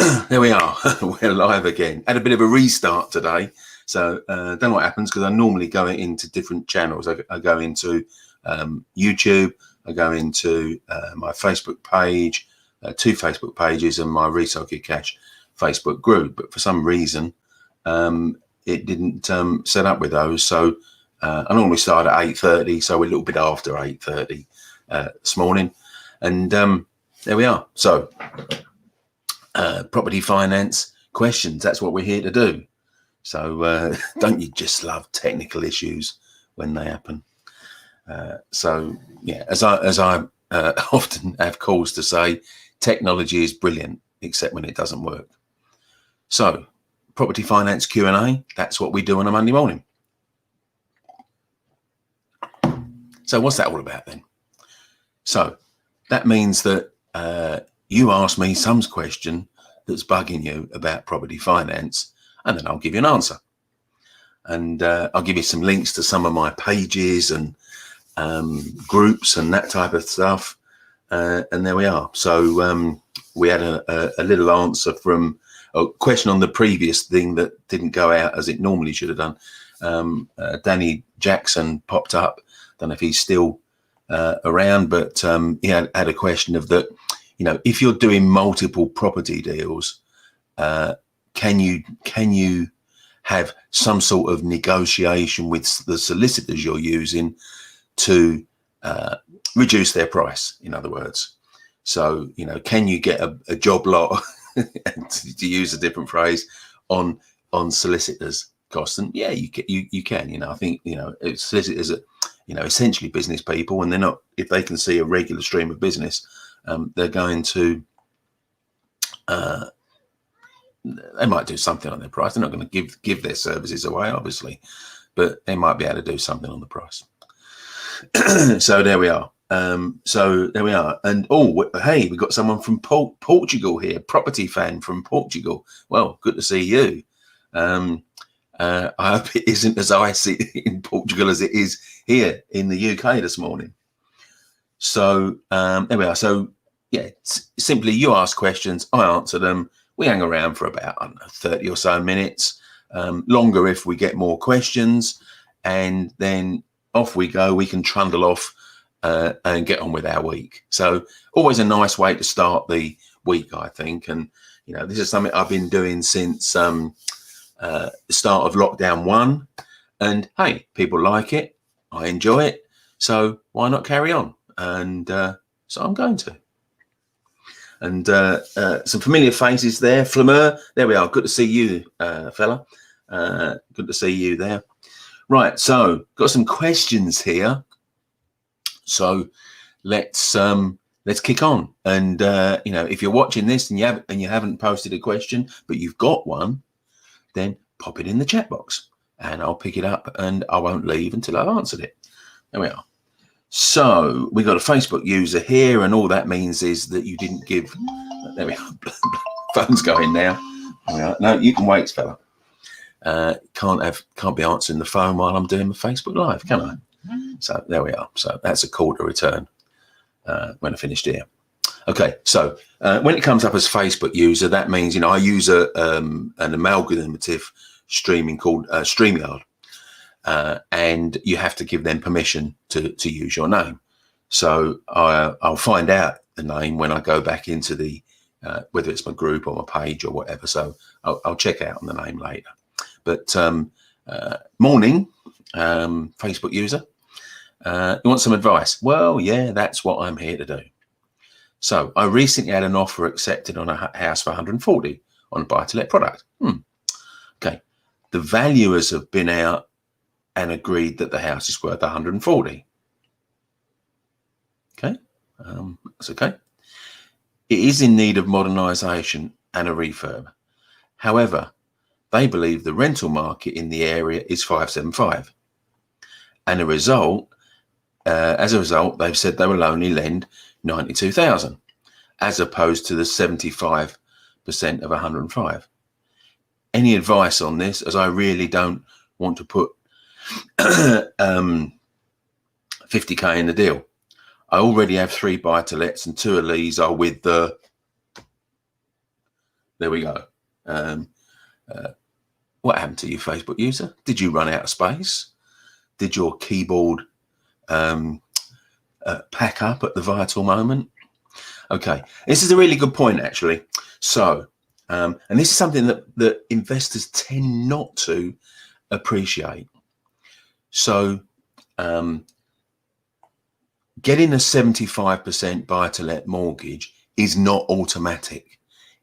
There we are. We're live again. Had a bit of a restart today, so don't know what happens because I normally go into different channels. I go into YouTube, I go into my Facebook page, 2 Facebook pages, and my Resale Kid Cash Facebook group. But for some reason, it didn't set up with those. So I normally start at 8:30, so we're a little bit after 8:30 this morning, and there we are. So. Property finance questions, that's what we're here to do. So don't you just love technical issues when they happen? So yeah, as I often have calls to say, technology is brilliant except when it doesn't work. So property finance Q&A, that's what we do on a Monday morning. So what's that all about then? So that means that you ask me some question that's bugging you about property finance, and then I'll give you an answer. And I'll give you some links to some of my pages and groups and that type of stuff. And there we are. So we had a little answer from a question on the previous thing that didn't go out as it normally should have done. Danny Jackson popped up. Don't know if he's still around, but he had a question of that. You know, if you're doing multiple property deals, can you have some sort of negotiation with the solicitors you're using to reduce their price? In other words, so you know, can you get a job lot, to use a different phrase, on solicitors' costs? And yeah, you can. You know, I think solicitors are essentially business people, and they're not, if they can see a regular stream of business. They're going to, they might do something on their price. They're not going to give their services away, obviously, but they might be able to do something on the price. So there we are. And hey, we've got someone from Portugal here, property fan from Portugal. Well, good to see you. I hope it isn't as icy in Portugal as it is here in the UK this morning. So there we are. So yeah, simply you ask questions, I answer them. We hang around for about, I don't know, 30 or so minutes, longer if we get more questions, and then off we go. We can trundle off and get on with our week. So always a nice way to start the week, I think. And you know, this is something I've been doing since the start of lockdown 1, and hey, people like it, I enjoy it, so why not carry on? And so I'm going to. And some familiar faces there. Flameur, there we are. Good to see you, fella. Good to see you there. Right, so got some questions here. So let's kick on. And you know, if you're watching this and you haven't posted a question, but you've got one, then pop it in the chat box, and I'll pick it up, and I won't leave until I've answered it. There we are. So we got a Facebook user here, and all that means is that you didn't give. There we are. Phone's going now. No, you can wait, fella. Can't be answering the phone while I'm doing my Facebook Live, can I? So there we are. So that's a call to return when I finished here. Okay, so when it comes up as Facebook user, that means, you know, I use an amalgamative streaming called StreamYard. And you have to give them permission to use your name. So I'll find out the name when I go back into the whether it's my group or my page or whatever. So I'll check out on the name later. But morning, Facebook user, you want some advice? Well, yeah, that's what I'm here to do. So I recently had an offer accepted on a house for 140 on a buy-to-let product. Okay, the valuers have been out and agreed that the house is worth 140. Okay, that's okay. It is in need of modernisation and a refurb. However, they believe the rental market in the area is 575, and as a result, they've said they will only lend 92,000, as opposed to the 75% of 105. Any advice on this, as I really don't want to put 50k in the deal. I already have 3 buy-to-lets, and 2 of these are with the there we go. What happened to you, Facebook user? Did you run out of space? Did your keyboard pack up at the vital moment? Okay, this is a really good point, actually. So, and this is something that investors tend not to appreciate. So, getting a 75% buy-to-let mortgage is not automatic,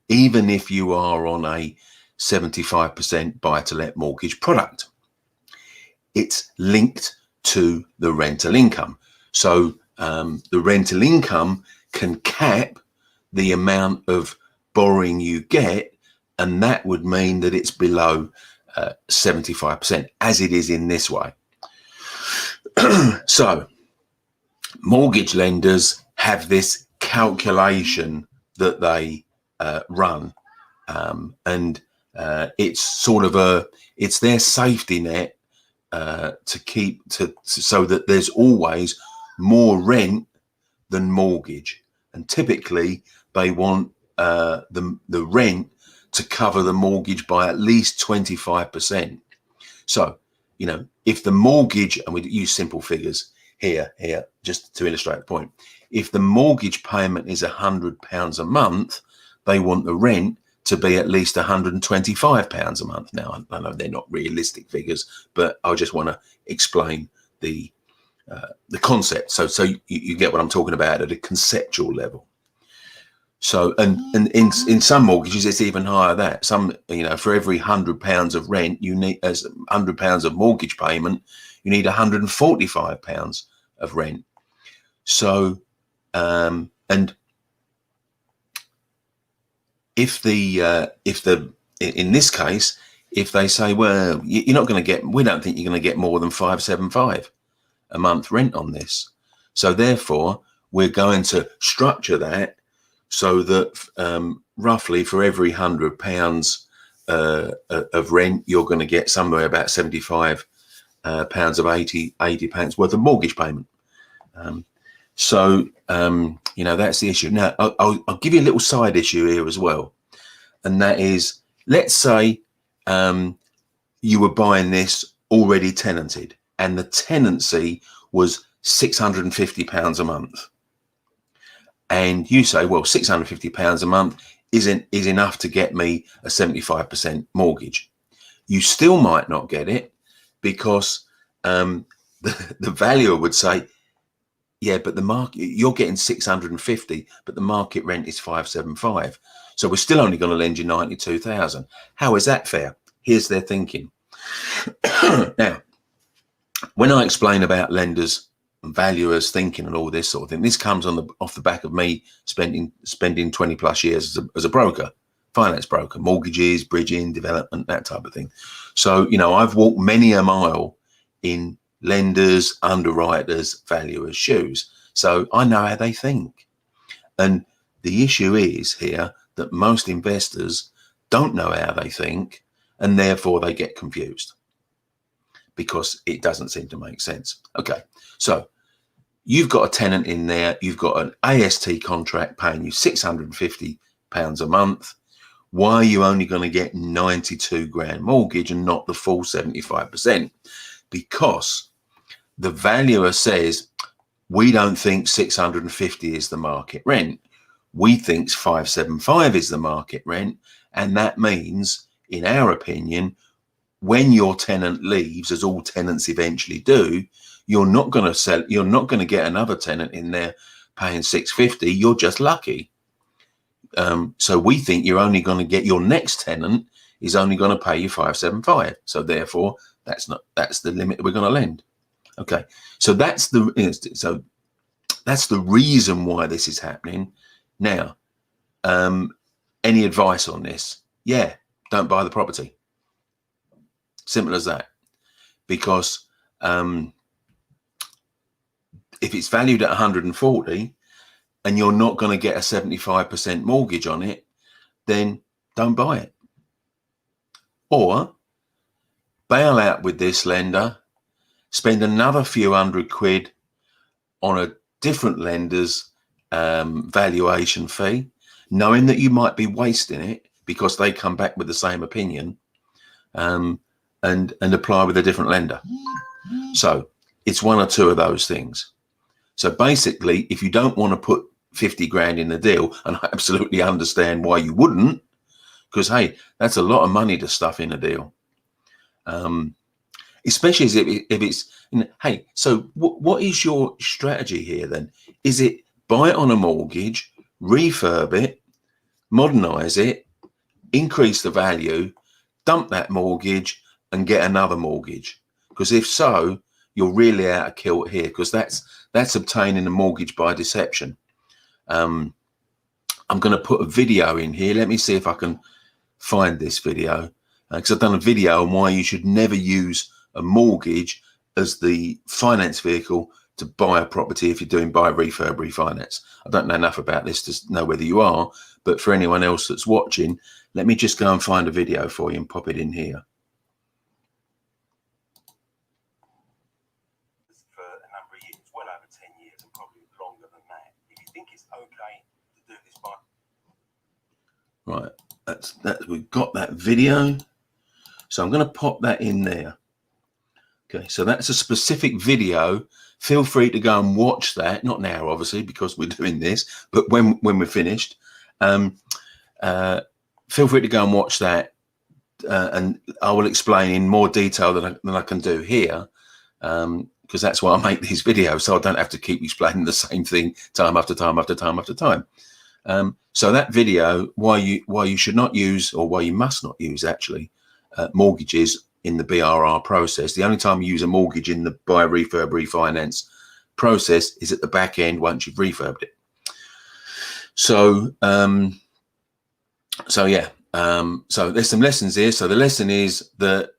even if you are on a 75% buy-to-let mortgage product. It's linked to the rental income. So the rental income can cap the amount of borrowing you get, and that would mean that it's below 75%, as it is in this way. So mortgage lenders have this calculation that they run, and it's sort of it's their safety net to keep so that there's always more rent than mortgage, and typically they want the rent to cover the mortgage by at least 25%. So, you know, if the mortgage, and we use simple figures here, just to illustrate the point, if the mortgage payment is £100 a month, they want the rent to be at least £125 a month. Now, I know they're not realistic figures, but I just want to explain the concept. So you get what I'm talking about at a conceptual level. So, and in some mortgages, it's even higher than that. Some, you know, for every £100 of rent, you need, as £100 of mortgage payment, you need £145 of rent. So, and if in this case, if they say, well, you're not going to get, we don't think you're going to get more than £575 a month rent on this. So therefore, we're going to structure that so that roughly for every £100 of rent, you're going to get somewhere about £75 of 80 pence worth of mortgage payment. So you know, that's the issue. Now, I'll give you a little side issue here as well, and that is, let's say you were buying this already tenanted, and the tenancy was £650 a month. And you say, well, £650 a month is enough to get me a 75% mortgage. You still might not get it, because the valuer would say, yeah, but the market, you're getting 650, but the market rent is 575. So we're still only going to lend you 92,000. How is that fair? Here's their thinking. Now, when I explain about lenders and valuers thinking and all this sort of thing, this comes off the back of me spending 20 plus years as a broker, finance broker, mortgages, bridging, development, that type of thing. So, you know, I've walked many a mile in lenders, underwriters, valuers' shoes. So I know how they think. And the issue is here that most investors don't know how they think, and therefore they get confused because it doesn't seem to make sense. Okay, so you've got a tenant in there, you've got an AST contract paying you £650 a month. Why are you only going to get 92 grand mortgage and not the full 75%? Because the valuer says, we don't think 650 is the market rent. We think 575 is the market rent. And that means, in our opinion, when your tenant leaves, as all tenants eventually do, you're not going to get another tenant in there paying 650. You're just lucky. So we think you're only going to get, your next tenant is only going to pay you 575. So therefore, that's the limit we're going to lend. Okay, so that's the reason why this is happening. Now, any advice on this? Yeah, don't buy the property. Simple as that. Because if it's valued at 140 and you're not going to get a 75% mortgage on it, then don't buy it. Or bail out with this lender, spend another few £100 on a different lender's valuation fee, knowing that you might be wasting it, because they come back with the same opinion, and apply with a different lender. So it's one or two of those things. So basically, if you don't want to put 50 grand in the deal, and I absolutely understand why you wouldn't, because hey, that's a lot of money to stuff in a deal. Especially if it's, hey, so what is your strategy here then? Is it buy it on a mortgage, refurb it, modernize it, increase the value, dump that mortgage and get another mortgage? Because if so, you're really out of kilt here, because that's obtaining a mortgage by deception. I'm going to put a video in here. Let me see if I can find this video, because I've done a video on why you should never use a mortgage as the finance vehicle to buy a property if you're doing buy, refurb, refinance. I don't know enough about this to know whether you are, but for anyone else that's watching, let me just go and find a video for you and pop it in here. For a number of years, well over 10 years and probably longer than that. If you think it's okay to do this by... Right, we've got that video. So I'm going to pop that in there. Okay, so that's a specific video. Feel free to go and watch that. Not now, obviously, because we're doing this, but when we're finished, feel free to go and watch that, and I will explain in more detail than I can do here, because that's why I make these videos, so I don't have to keep explaining the same thing time after time after time after time. So that video, why you should not use, or why you must not use actually, mortgages in the BRR process. The only time you use a mortgage in the buy, refurb, refinance process is at the back end once you've refurbed it. So yeah, so there's some lessons here. So the lesson is that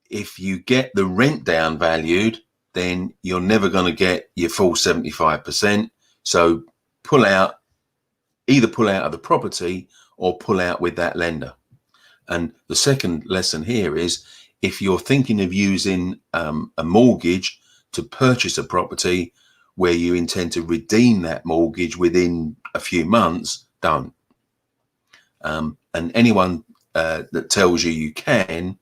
if you get the rent down valued, then you're never going to get your full 75%. So either pull out of the property or pull out with that lender. And the second lesson here is, if you're thinking of using a mortgage to purchase a property where you intend to redeem that mortgage within a few months, don't. And anyone that tells you you can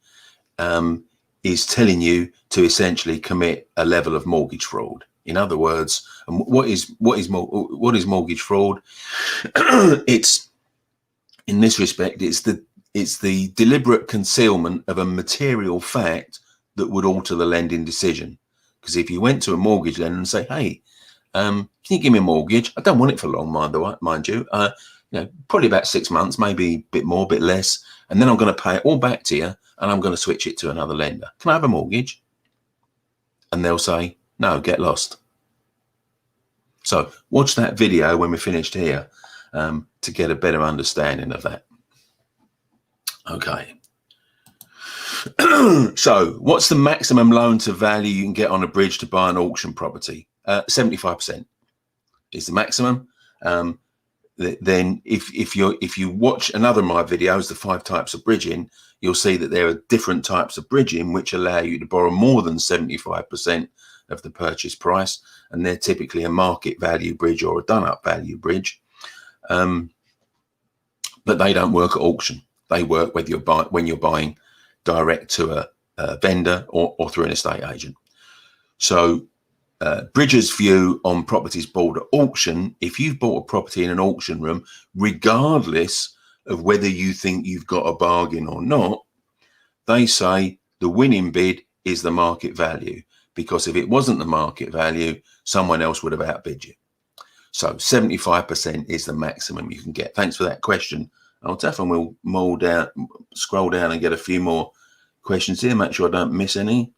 is telling you to essentially commit a level of mortgage fraud. In other words, what is mortgage fraud? It's, in this respect, it's the deliberate concealment of a material fact that would alter the lending decision. Because if you went to a mortgage lender and say, hey, can you give me a mortgage? I don't want it for long, mind you. Probably about 6 months, maybe a bit more, a bit less. And then I'm going to pay it all back to you, and I'm going to switch it to another lender. Can I have a mortgage? And they'll say, no, get lost. So watch that video when we're finished here to get a better understanding of that. Okay. So what's the maximum loan to value you can get on a bridge to buy an auction property? 75% is the maximum. Then if you watch another of my videos, the 5 types of bridging, you'll see that there are different types of bridging which allow you to borrow more than 75% of the purchase price, and they're typically a market value bridge or a done up value bridge, but they don't work at auction. They work when you're buying direct to a vendor or through an estate agent. So Bridger's view on properties bought at auction: if you've bought a property in an auction room, regardless of whether you think you've got a bargain or not, they say the winning bid is the market value, because if it wasn't the market value, someone else would have outbid you. So 75% is the maximum you can get. Thanks for that question. I'll definitely scroll down and get a few more questions here, make sure I don't miss any.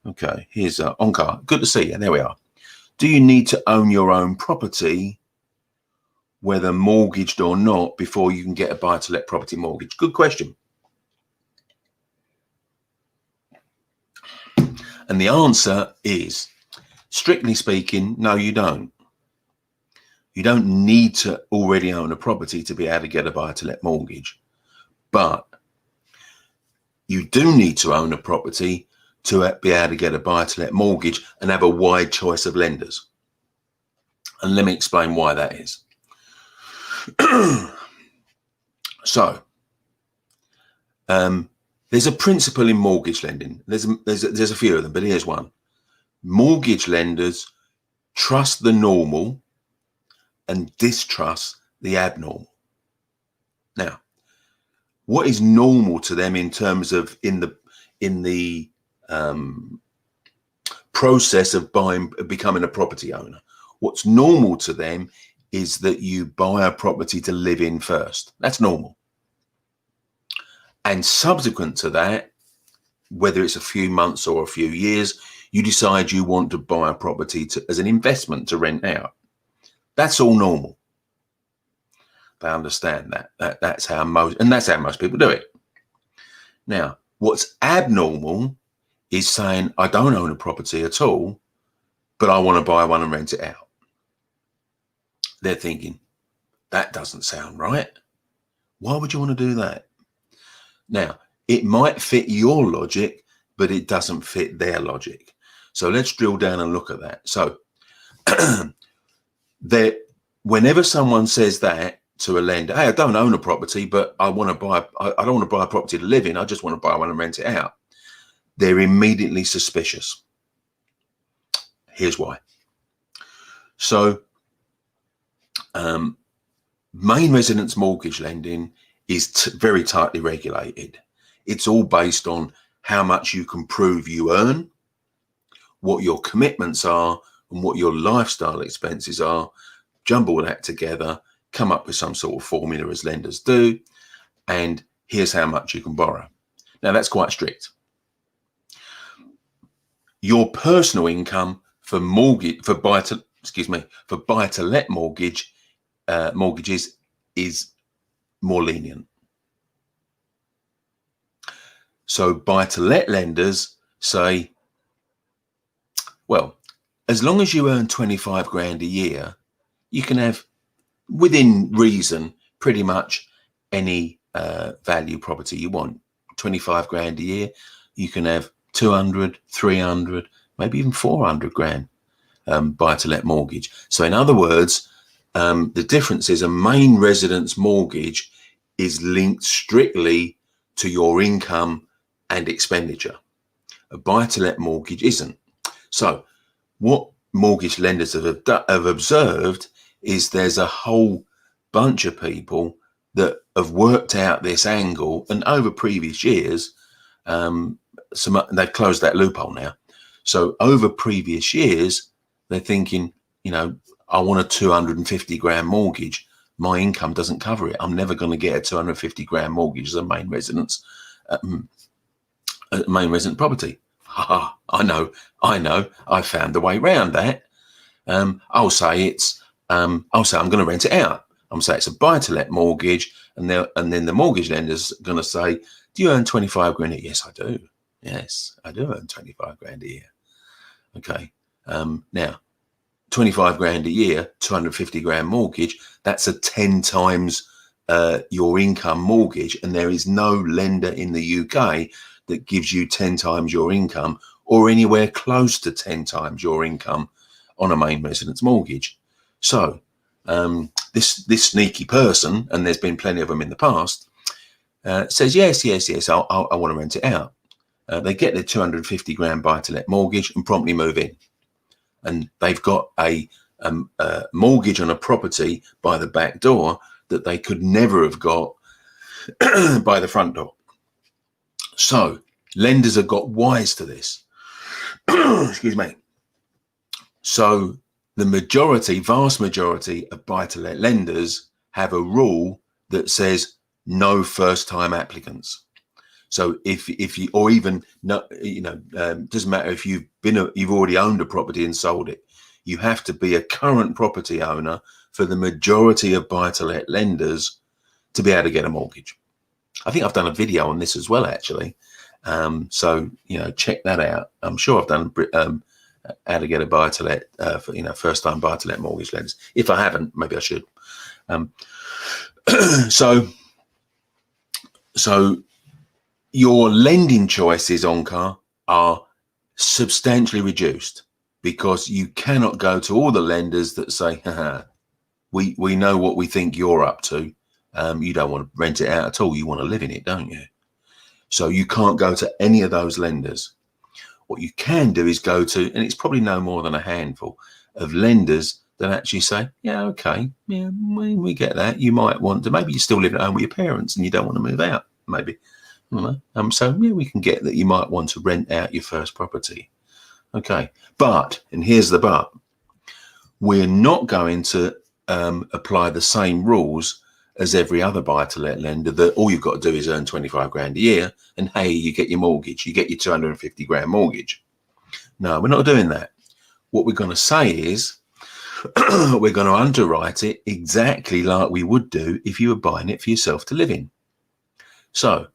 Okay, here's Onkar. Good to see you. There we are. Do you need to own your own property, whether mortgaged or not, before you can get a buy-to-let property mortgage? Good question. And the answer is, strictly speaking, no, you don't. You don't need to already own a property to be able to get a buy-to-let mortgage. But you do need to own a property to be able to get a buy-to-let mortgage and have a wide choice of lenders. And let me explain why that is. So there's a principle in mortgage lending. There's a few of them, but here's one. Mortgage lenders trust the normal and distrust the abnormal. Now, what is normal to them in terms of in the process of becoming a property owner? What's normal to them is that you buy a property to live in first. That's normal. And subsequent to that, whether it's a few months or a few years, you decide you want to buy a property as an investment to rent out. That's all normal. They understand that. That's how most people do it. Now, what's abnormal is saying, I don't own a property at all, but I want to buy one and rent it out. They're thinking, that doesn't sound right. Why would you want to do that? Now, it might fit your logic, but it doesn't fit their logic. So let's drill down and look at that. So whenever someone says that to a lender, hey, I don't own a property, but I don't want to buy a property to live in. I just want to buy one and rent it out. They're immediately suspicious. Here's why. So main residence mortgage lending is very tightly regulated. It's all based on how much you can prove you earn, what your commitments are, and what your lifestyle expenses are. Jumble that together, come up with some sort of formula as lenders do, and here's how much you can borrow. Now that's quite strict. Your personal income for buy-to-let mortgages is more lenient. So buy-to-let lenders say, well, as long as you earn 25 grand a year, you can have, within reason, pretty much any value property you want. 25 grand a year, you can have 200, 300, maybe even 400 grand buy-to-let mortgage. So in other words, the difference is a main residence mortgage is linked strictly to your income and expenditure. A buy-to-let mortgage isn't. So what mortgage lenders have observed is there's a whole bunch of people that have worked out this angle, and over previous years, they've closed that loophole now. So over previous years, they're thinking, I want a 250 grand mortgage. My income doesn't cover it. I'm never going to get a 250 grand mortgage as a main residence property. I know. I found the way around that. I'll say I'm going to rent it out. I'm going to say it's a buy-to-let mortgage, and then the mortgage lender's going to say, do you earn 25 grand a year? Yes, I do. Yes, I do earn 25 grand a year. Okay. Now, 25 grand a year, 250 grand mortgage, that's a 10 times your income mortgage. And there is no lender in the UK that gives you 10 times your income or anywhere close to 10 times your income on a main residence mortgage. So this sneaky person, and there's been plenty of them in the past, says, yes, I want to rent it out. They get their 250 grand buy-to-let mortgage and promptly move in. And they've got a mortgage on a property by the back door that they could never have got by the front door. So lenders have got wise to this. Excuse me. So the vast majority of buy-to-let lenders have a rule that says no first-time applicants. So if you, or even no, doesn't matter if you've already owned a property and sold it. You have to be a current property owner for the majority of buy-to-let lenders to be able to get a mortgage. I think I've done a video on this as well, actually. So check that out. I'm sure I've done how to get a buy-to-let for first-time buy-to-let mortgage lenders. If I haven't, maybe I should. So your lending choices, Onkar, are substantially reduced because you cannot go to all the lenders that say, we know what we think you're up to. You don't want to rent it out at all. You want to live in it, don't you? So you can't go to any of those lenders. What you can do is go to, and it's probably no more than a handful of lenders that actually say, yeah, okay, yeah, we get that. You might want to, maybe you're still living at home with your parents and you don't want to move out, maybe. So yeah, we can get that you might want to rent out your first property. Okay, but, and here's the but, we're not going to apply the same rules as every other buy-to-let lender that all you've got to do is earn 25 grand a year and hey, you get your mortgage, you get your 250 grand mortgage. No, we're not doing that. What we're going to say is we're going to underwrite it exactly like we would do if you were buying it for yourself to live in. So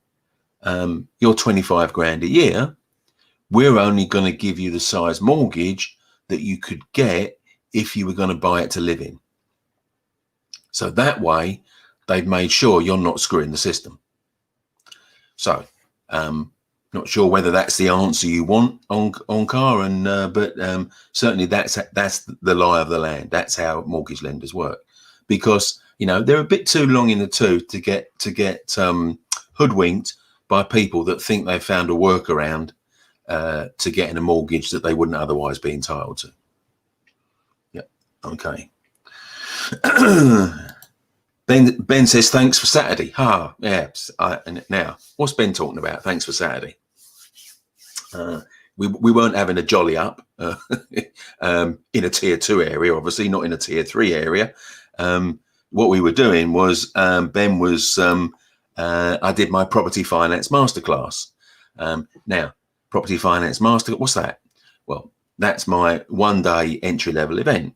your 25 grand a year, we're only going to give you the size mortgage that you could get if you were going to buy it to live in. So that way, they've made sure you're not screwing the system. So, not sure whether that's the answer you want on car, but certainly that's the lie of the land. That's how mortgage lenders work, because they're a bit too long in the tooth to get hoodwinked by people that think they've found a workaround to getting a mortgage that they wouldn't otherwise be entitled to. Yeah. Okay. Ben says, thanks for Saturday. Yeah. Now, what's Ben talking about? Thanks for Saturday. We weren't having a jolly up in a tier 2 area, obviously not in a tier 3 area. What we were doing was Ben was, I did my property finance masterclass. Now, property finance master, what's that? Well, that's my 1-day entry level event.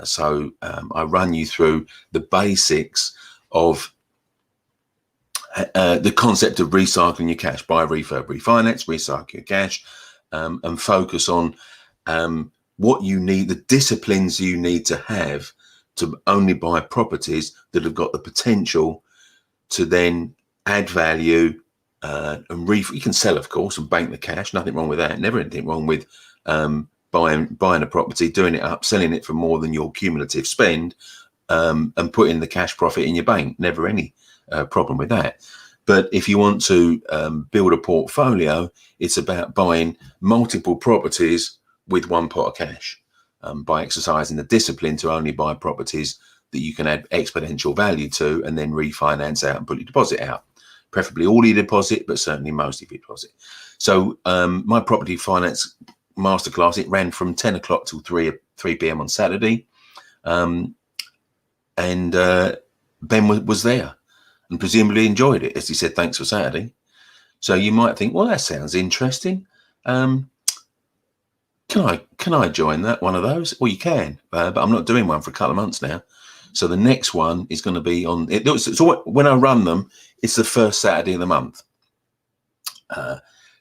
So I run you through the basics of the concept of recycling your cash, buy, refurb, refinance, recycle your cash, and focus on what you need, the disciplines you need to have to only buy properties that have got the potential to then add value and you can sell, of course, and bank the cash. Nothing wrong with that. Never anything wrong with buying a property, doing it up, selling it for more than your cumulative spend, and putting the cash profit in your bank. Never any problem with that. But if you want to build a portfolio, it's about buying multiple properties with one pot of cash, by exercising the discipline to only buy properties that you can add exponential value to and then refinance out and put your deposit out. Preferably all your deposit, but certainly most of your deposit. So my property finance masterclass, it ran from 10 o'clock till 3 p.m. on Saturday. And Ben was there and presumably enjoyed it, as he said, thanks for Saturday. So you might think, well, that sounds interesting. Can I join that, one of those? Well, you can, but I'm not doing one for a couple of months now. So the next one is going to be on it. So when I run them, it's the first Saturday of the month.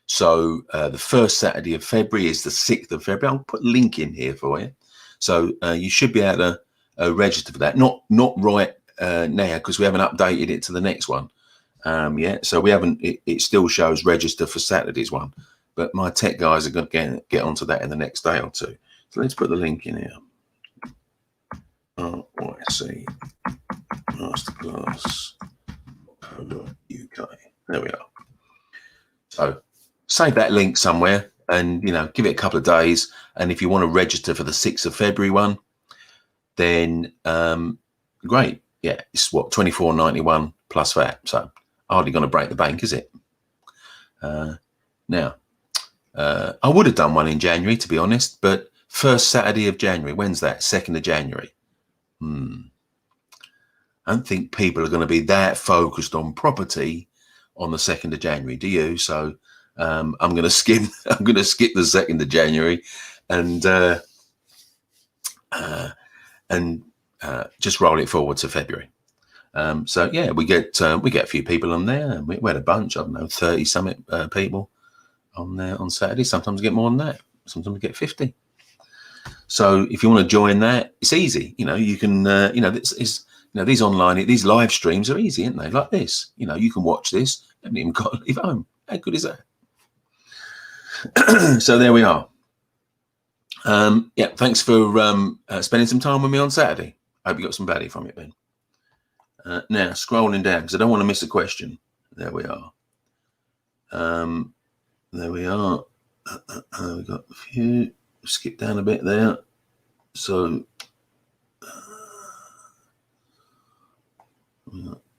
So the first Saturday of February is the 6th of February. I'll put a link in here for you. So you should be able to register for that. Not right now, because we haven't updated it to the next one yet. So we haven't. It still shows register for Saturday's one, but my tech guys are going to get onto that in the next day or two. So let's put the link in here. RYC Masterclass UK. There we are. So save that link somewhere and give it a couple of days. And if you want to register for the 6th of February one, then great. Yeah, it's what, $24.91 plus VAT. So hardly going to break the bank, is it? Now, I would have done one in January, to be honest, but first Saturday of January, when's that? 2nd of January. I don't think people are going to be that focused on property on the 2nd of January, do you? So I'm going to skip. I'm going to skip the 2nd of January, and just roll it forward to February. So yeah, we get a few people on there, and we had a bunch. I don't know, 30 something people on there on Saturday. Sometimes we get more than that. Sometimes we get 50. So if you want to join that, it's easy. You can. These online, these live streams are easy, aren't they? Like this. You can watch this. You haven't even got to leave home. How good is that? So there we are. Yeah, thanks for spending some time with me on Saturday. I hope you got some value from it, Ben. Now, scrolling down, because I don't want to miss a question. There we are. There we are. We've got a few. Skip down a bit there. So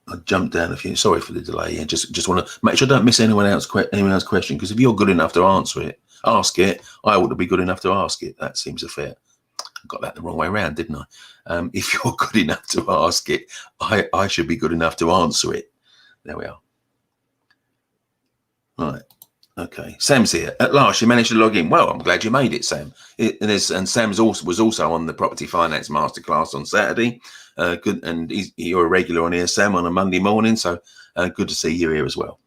I jumped down a few. Sorry for the delay. Yeah, just want to make sure I don't miss anyone else's question. Because if you're good enough to ask it, I ought to be good enough to ask it. That seems fair. I got that the wrong way around, didn't I? If you're good enough to ask it, I should be good enough to answer it. There we are. Right. Okay. Sam's here. At last, you managed to log in. Well, I'm glad you made it, Sam. And Sam's was also on the Property Finance Masterclass on Saturday. Good, and you're a regular on here, Sam, on a Monday morning. So good to see you here as well.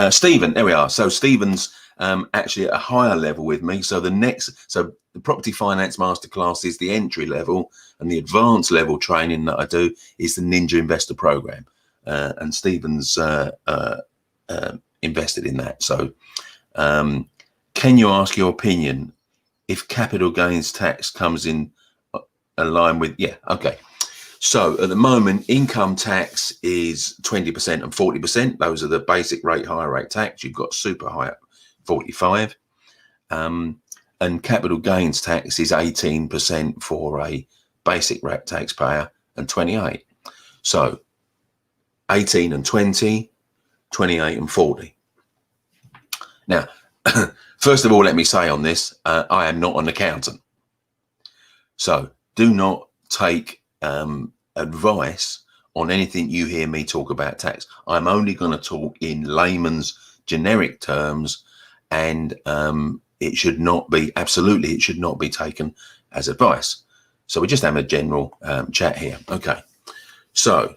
Stephen, there we are. So Stephen's actually at a higher level with me. So the Property Finance Masterclass is the entry level, and the advanced level training that I do is the Ninja Investor Program. And Stephen's invested in that. So can you ask your opinion if capital gains tax comes in line with, yeah, okay. So at the moment, income tax is 20% and 40%. Those are the basic rate, higher rate tax. You've got super high at 45. And capital gains tax is 18% for a basic rate taxpayer and 28. So 18 and 20, 28 and 40. Now, first of all, let me say on this, I am not an accountant. So do not take advice on anything you hear me talk about tax. I'm only going to talk in layman's generic terms, and it should not be taken as advice. So we're just having a general chat here. Okay. So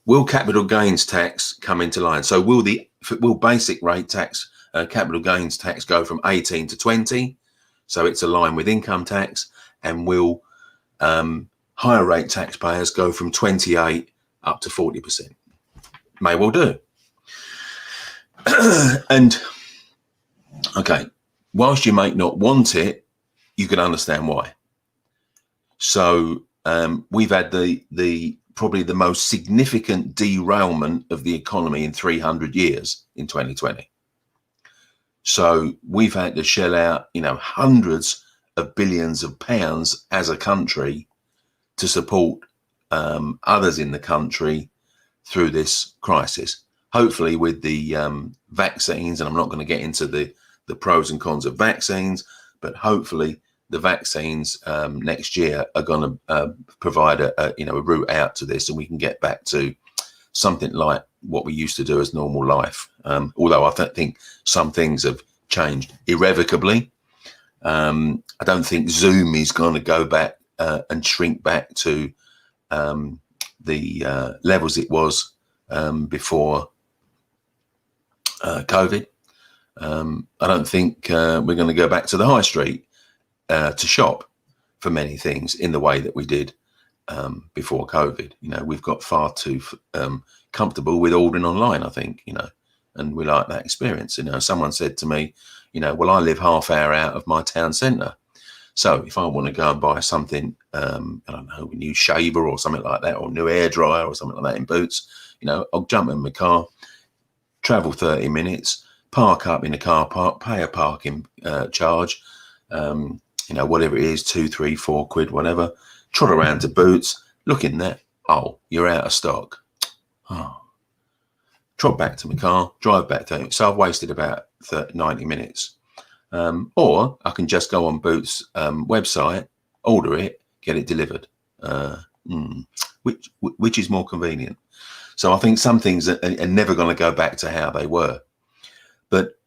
will capital gains tax come into line? So will basic rate tax, capital gains tax go from 18 to 20? So it's aligned with income tax. And will higher rate taxpayers go from 28 up to 40%? May well do. And okay, whilst you might not want it, you can understand why. So we've had the probably the most significant derailment of the economy in 300 years in 2020. So we've had to shell out, hundreds of billions of pounds as a country to support others in the country through this crisis. Hopefully with the vaccines, and I'm not going to get into the pros and cons of vaccines, but hopefully the vaccines next year are going to provide a route out to this, and we can get back to something like what we used to do as normal life. Although I think some things have changed irrevocably. I don't think Zoom is going to go back and shrink back to the levels it was before COVID. I don't think we're going to go back to the high street to shop for many things in the way that we did before COVID. We've got far too comfortable with ordering online, I think, and we like that experience. Someone said to me, well, I live half hour out of my town centre. So if I want to go and buy something, I don't know, a new shaver or something like that, or a new air dryer or something like that in Boots, I'll jump in my car, travel 30 minutes, park up in a car park, pay a parking charge, whatever it is, 2, 3, 4 quid, whatever, trot around to Boots, look in there, oh, you're out of stock. Oh. Trot back to my car, drive back to it. So I've wasted about 90 minutes. Or I can just go on Boots' website, order it, get it delivered. Which is more convenient. So I think some things are never going to go back to how they were. But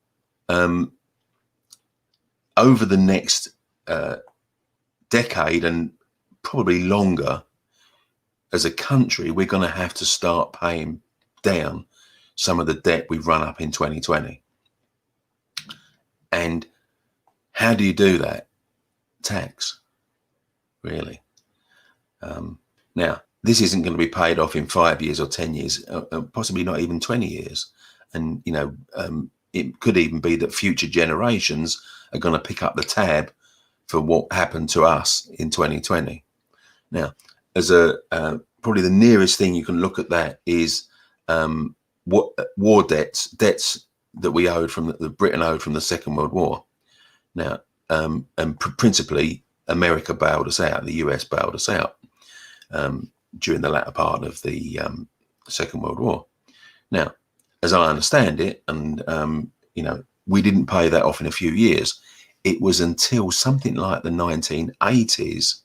over the next decade and probably longer, as a country, we're going to have to start paying down some of the debt we've run up in 2020. And how do you do that? Tax, really. Now, this isn't going to be paid off in 5 years or 10 years, possibly not even 20 years. And, it could even be that future generations are going to pick up the tab for what happened to us in 2020. Now, as a probably the nearest thing you can look at that is what war debts that we owed from the Britain owed from the Second World War. Now, and principally America bailed us out, the US bailed us out during the latter part of the Second World War. Now, as I understand it, and you know, we didn't pay that off in a few years. It was until something like the 1980s,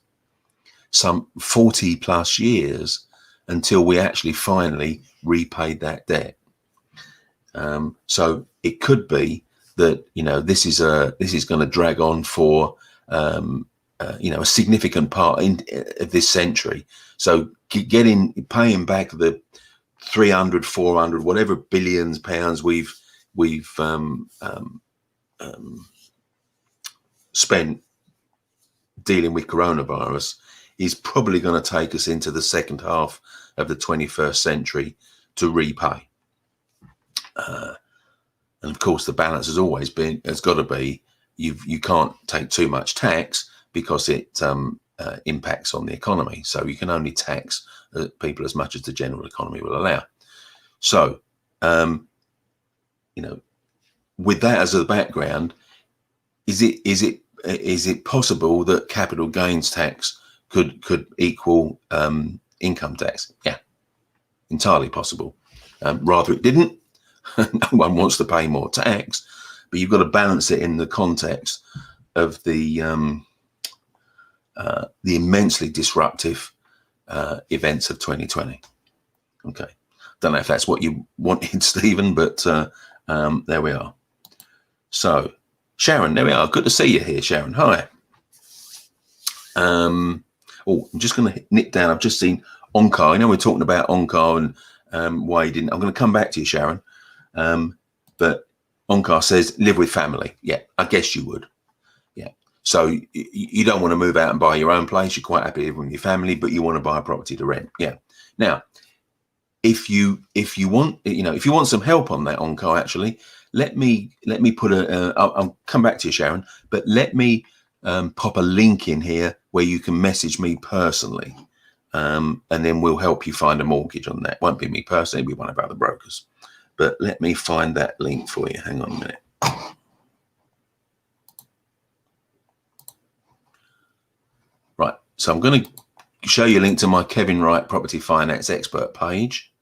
some 40 plus years, until we actually finally repaid that debt. So it could be that, you know, this is going to drag on for you know, a significant part of this century. So paying back the 300, 400, whatever billions pounds we've spent dealing with coronavirus is probably going to take us into the second half of the 21st century to repay. And of course, the balance has got to be, you can't take too much tax because it impacts on the economy. So you can only tax people as much as the general economy will allow. So, you know, with that as a background, is it possible that capital gains tax could equal income tax? Yeah, entirely possible. Rather it didn't. No one wants to pay more tax, but you've got to balance it in the context of the immensely disruptive events of 2020. Okay, don't know if that's what you wanted, Stephen, but there we are. So, Sharon, there we are. Good to see you here, Sharon. Hi. Oh, I'm just going to nip down. I've just seen Onkar. I know we're talking about Onkar and why he didn't. I'm going to come back to you, Sharon. But Onkar says, live with family. Yeah, I guess you would. Yeah. So you don't want to move out and buy your own place. You're quite happy living with your family, but you want to buy a property to rent. Yeah. Now, if you want, you know, if you want some help on that, Onkar, actually, let me put I'll come back to you, Sharon, but let me pop a link in here where you can message me personally. And then we'll help you find a mortgage on that. Won't be me personally, it'll be one of our other brokers. But let me find that link for you. Hang on a minute. Right. So I'm going to show you a link to my Kevin Wright Property Finance Expert page.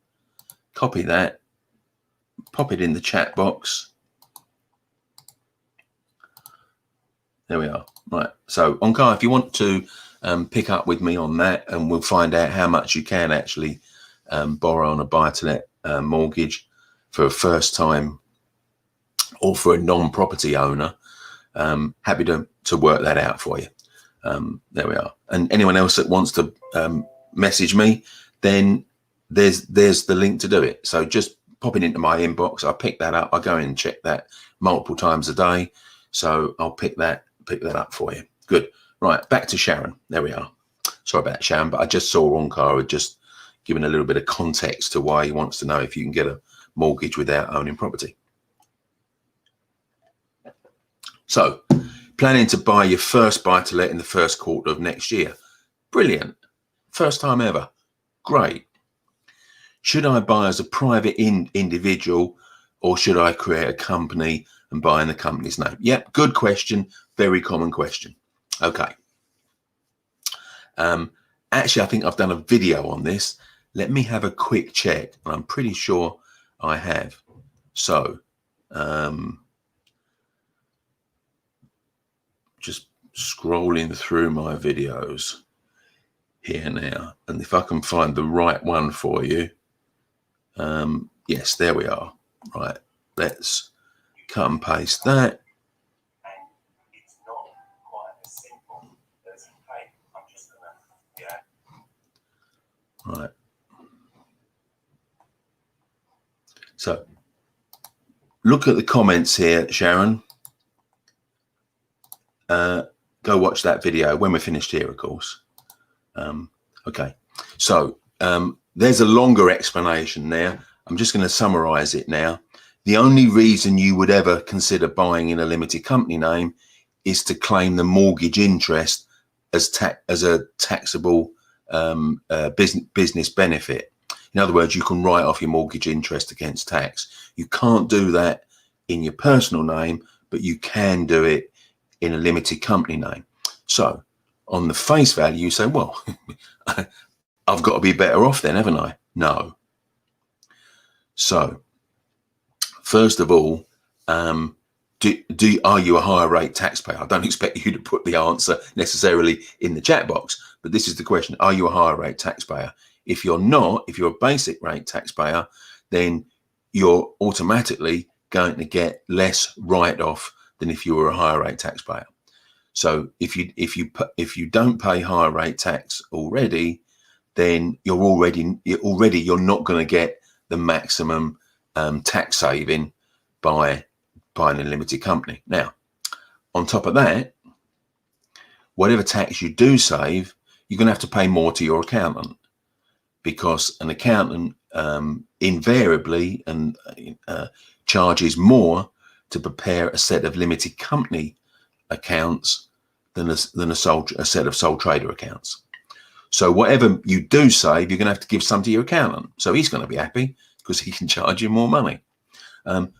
Copy that. Pop it in the chat box. There we are. Right. So, Onkar, if you want to pick up with me on that, and we'll find out how much you can actually borrow on a buy-to-let mortgage for a first time or for a non-property owner, happy to work that out for you. There we are. And anyone else that wants to message me, then there's the link to do it. So just pop it into my inbox. I'll pick that up. I go in and check that multiple times a day. So I'll pick that up for you. Good. Right. Back to Sharon. There we are. Sorry about Sharon, but I just saw Onkar had just given a little bit of context to why he wants to know if you can get a mortgage without owning property. So, planning to buy your first buy-to-let in the first quarter of next year. Brilliant. First time ever. Great. Should I buy as a private individual, or should I create a company and buy in the company's name? Yep, good question. Very common question. Okay. Actually, I think I've done a video on this. Let me have a quick check. And I'm pretty sure I have. So, just scrolling through my videos here now. And if I can find the right one for you. Yes, there we are. Right. Let's cut and paste that. And it's not quite as simple as, hey, I'm just gonna, Right. So look at the comments here, Sharon. Go watch that video when we're finished here, of course. Okay. So there's a longer explanation there. I'm just going to summarize it now. The only reason you would ever consider buying in a limited company name is to claim the mortgage interest as a taxable business benefit. In other words, you can write off your mortgage interest against tax. You can't do that in your personal name, but you can do it in a limited company name. So on the face value, you say, well, I've got to be better off then, haven't I? No. So first of all, are you a higher rate taxpayer? I don't expect you to put the answer necessarily in the chat box, but this is the question. Are you a higher rate taxpayer? If you're not, if you're a basic rate taxpayer, then you're automatically going to get less write-off than if you were a higher rate taxpayer. So if you don't pay higher rate tax already, then you're not going to get the maximum tax saving by buying a limited company. Now, on top of that, whatever tax you do save, you're going to have to pay more to your accountant, because an accountant invariably charges more to prepare a set of limited company accounts than a set of sole trader accounts. So whatever you do save, you're going to have to give some to your accountant. So he's going to be happy because he can charge you more money.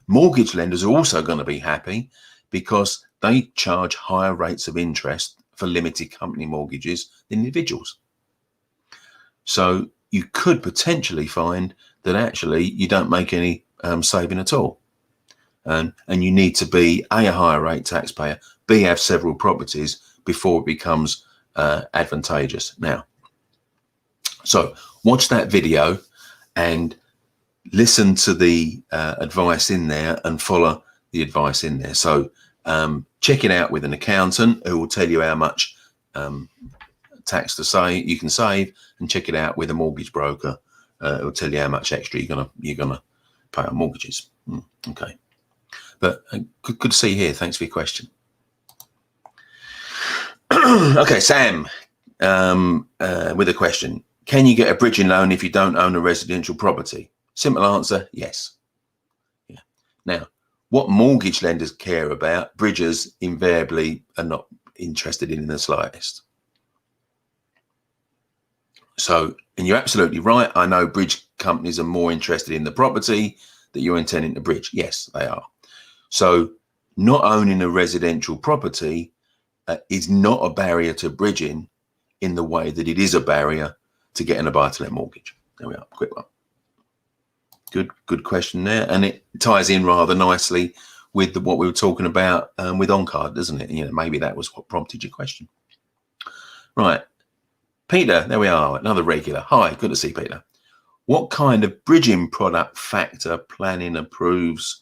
Mortgage lenders are also going to be happy because they charge higher rates of interest for limited company mortgages than individuals. So you could potentially find that actually you don't make any saving at all. And you need to be a higher rate taxpayer, B, have several properties before it becomes advantageous. Now, so watch that video and listen to the advice in there and follow the advice in there. So check it out with an accountant who will tell you how much tax you can save, and check it out with a mortgage broker who will tell you how much extra you're gonna pay on mortgages. Okay, but good to see you here. Thanks for your question. Okay, Sam, with a question. Can you get a bridging loan if you don't own a residential property? Simple answer, yes. Yeah. Now, what mortgage lenders care about, bridgers invariably are not interested in the slightest. So, and you're absolutely right. I know bridge companies are more interested in the property that you're intending to bridge. Yes, they are. So not owning a residential property is not a barrier to bridging in the way that it is a barrier to getting a buy-to-let mortgage. There we are, quick one. Good question there, and it ties in rather nicely with what we were talking about with OnCard, doesn't it? You know, maybe that was what prompted your question. Right, Peter, there we are, another regular. Hi, good to see Peter. What kind of bridging product factor planning approves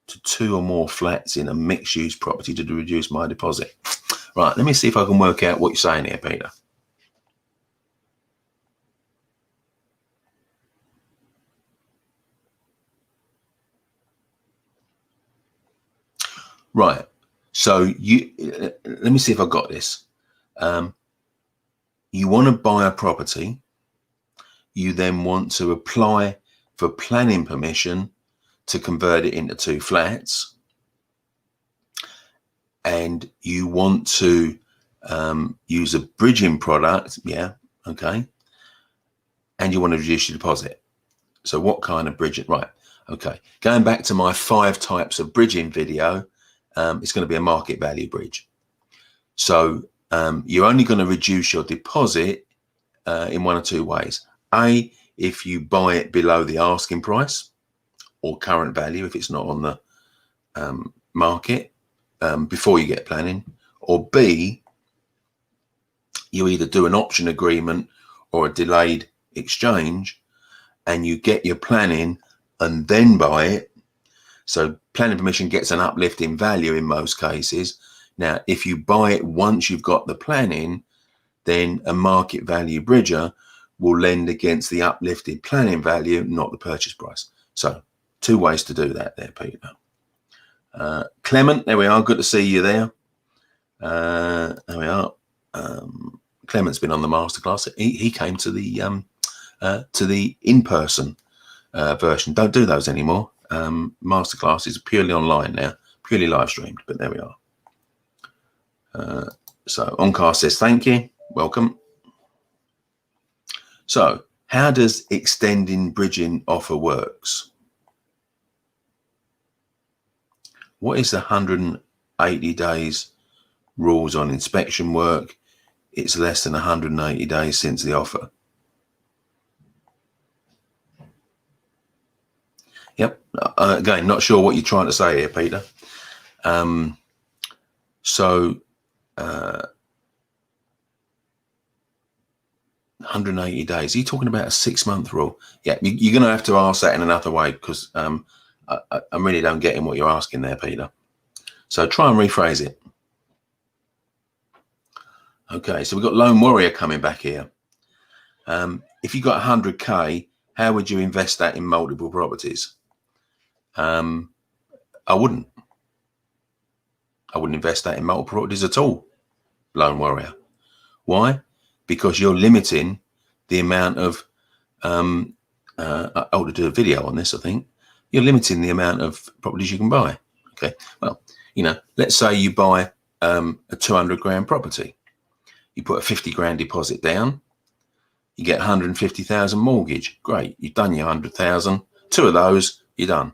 to 2 or more flats in a mixed-use property to reduce my deposit? Right, let me see if I can work out what you're saying here, Peter. Right, so let me see if I got this. You want to buy a property, you then want to apply for planning permission to convert it into 2 flats, and you want to use a bridging product, yeah, okay, and you want to reduce your deposit. So what kind of bridging? Right, okay, going back to my 5 types of bridging video, it's going to be a market value bridge. So you're only going to reduce your deposit in 1 or 2 ways. A, if you buy it below the asking price or current value, if it's not on the market before you get planning, or B, you either do an option agreement or a delayed exchange and you get your planning and then buy it. So planning permission gets an uplift in value in most cases. Now, if you buy it once you've got the planning, then a market value bridger will lend against the uplifted planning value, not the purchase price. So 2 ways to do that there, Peter. Clement, there we are. Good to see you there. There we are. Clement's been on the masterclass. He came to the in-person version. Don't do those anymore. Masterclass is purely online now, purely live streamed, but there we are. So OnCar says thank you, welcome. So how does extending bridging offer works? What is the 180 days rules on inspection work? It's less than 180 days since the offer. Yep. Again, not sure what you're trying to say here, Peter. 180 days. Are you talking about a 6-month rule? Yeah, you're going to have to ask that in another way, because I really don't get in what you're asking there, Peter. So try and rephrase it. Okay, so we've got Lone Warrior coming back here. If you got 100K, how would you invest that in multiple properties? I wouldn't invest that in multiple properties at all, Lone Warrior. Why? Because you're limiting the amount of, I ought to do a video on this, I think. You're limiting the amount of properties you can buy. Okay, well, you know, let's say you buy a 200 grand property. You put a 50 grand deposit down, you get 150,000 mortgage. Great, you've done your 100,000. 2 of those, you're done.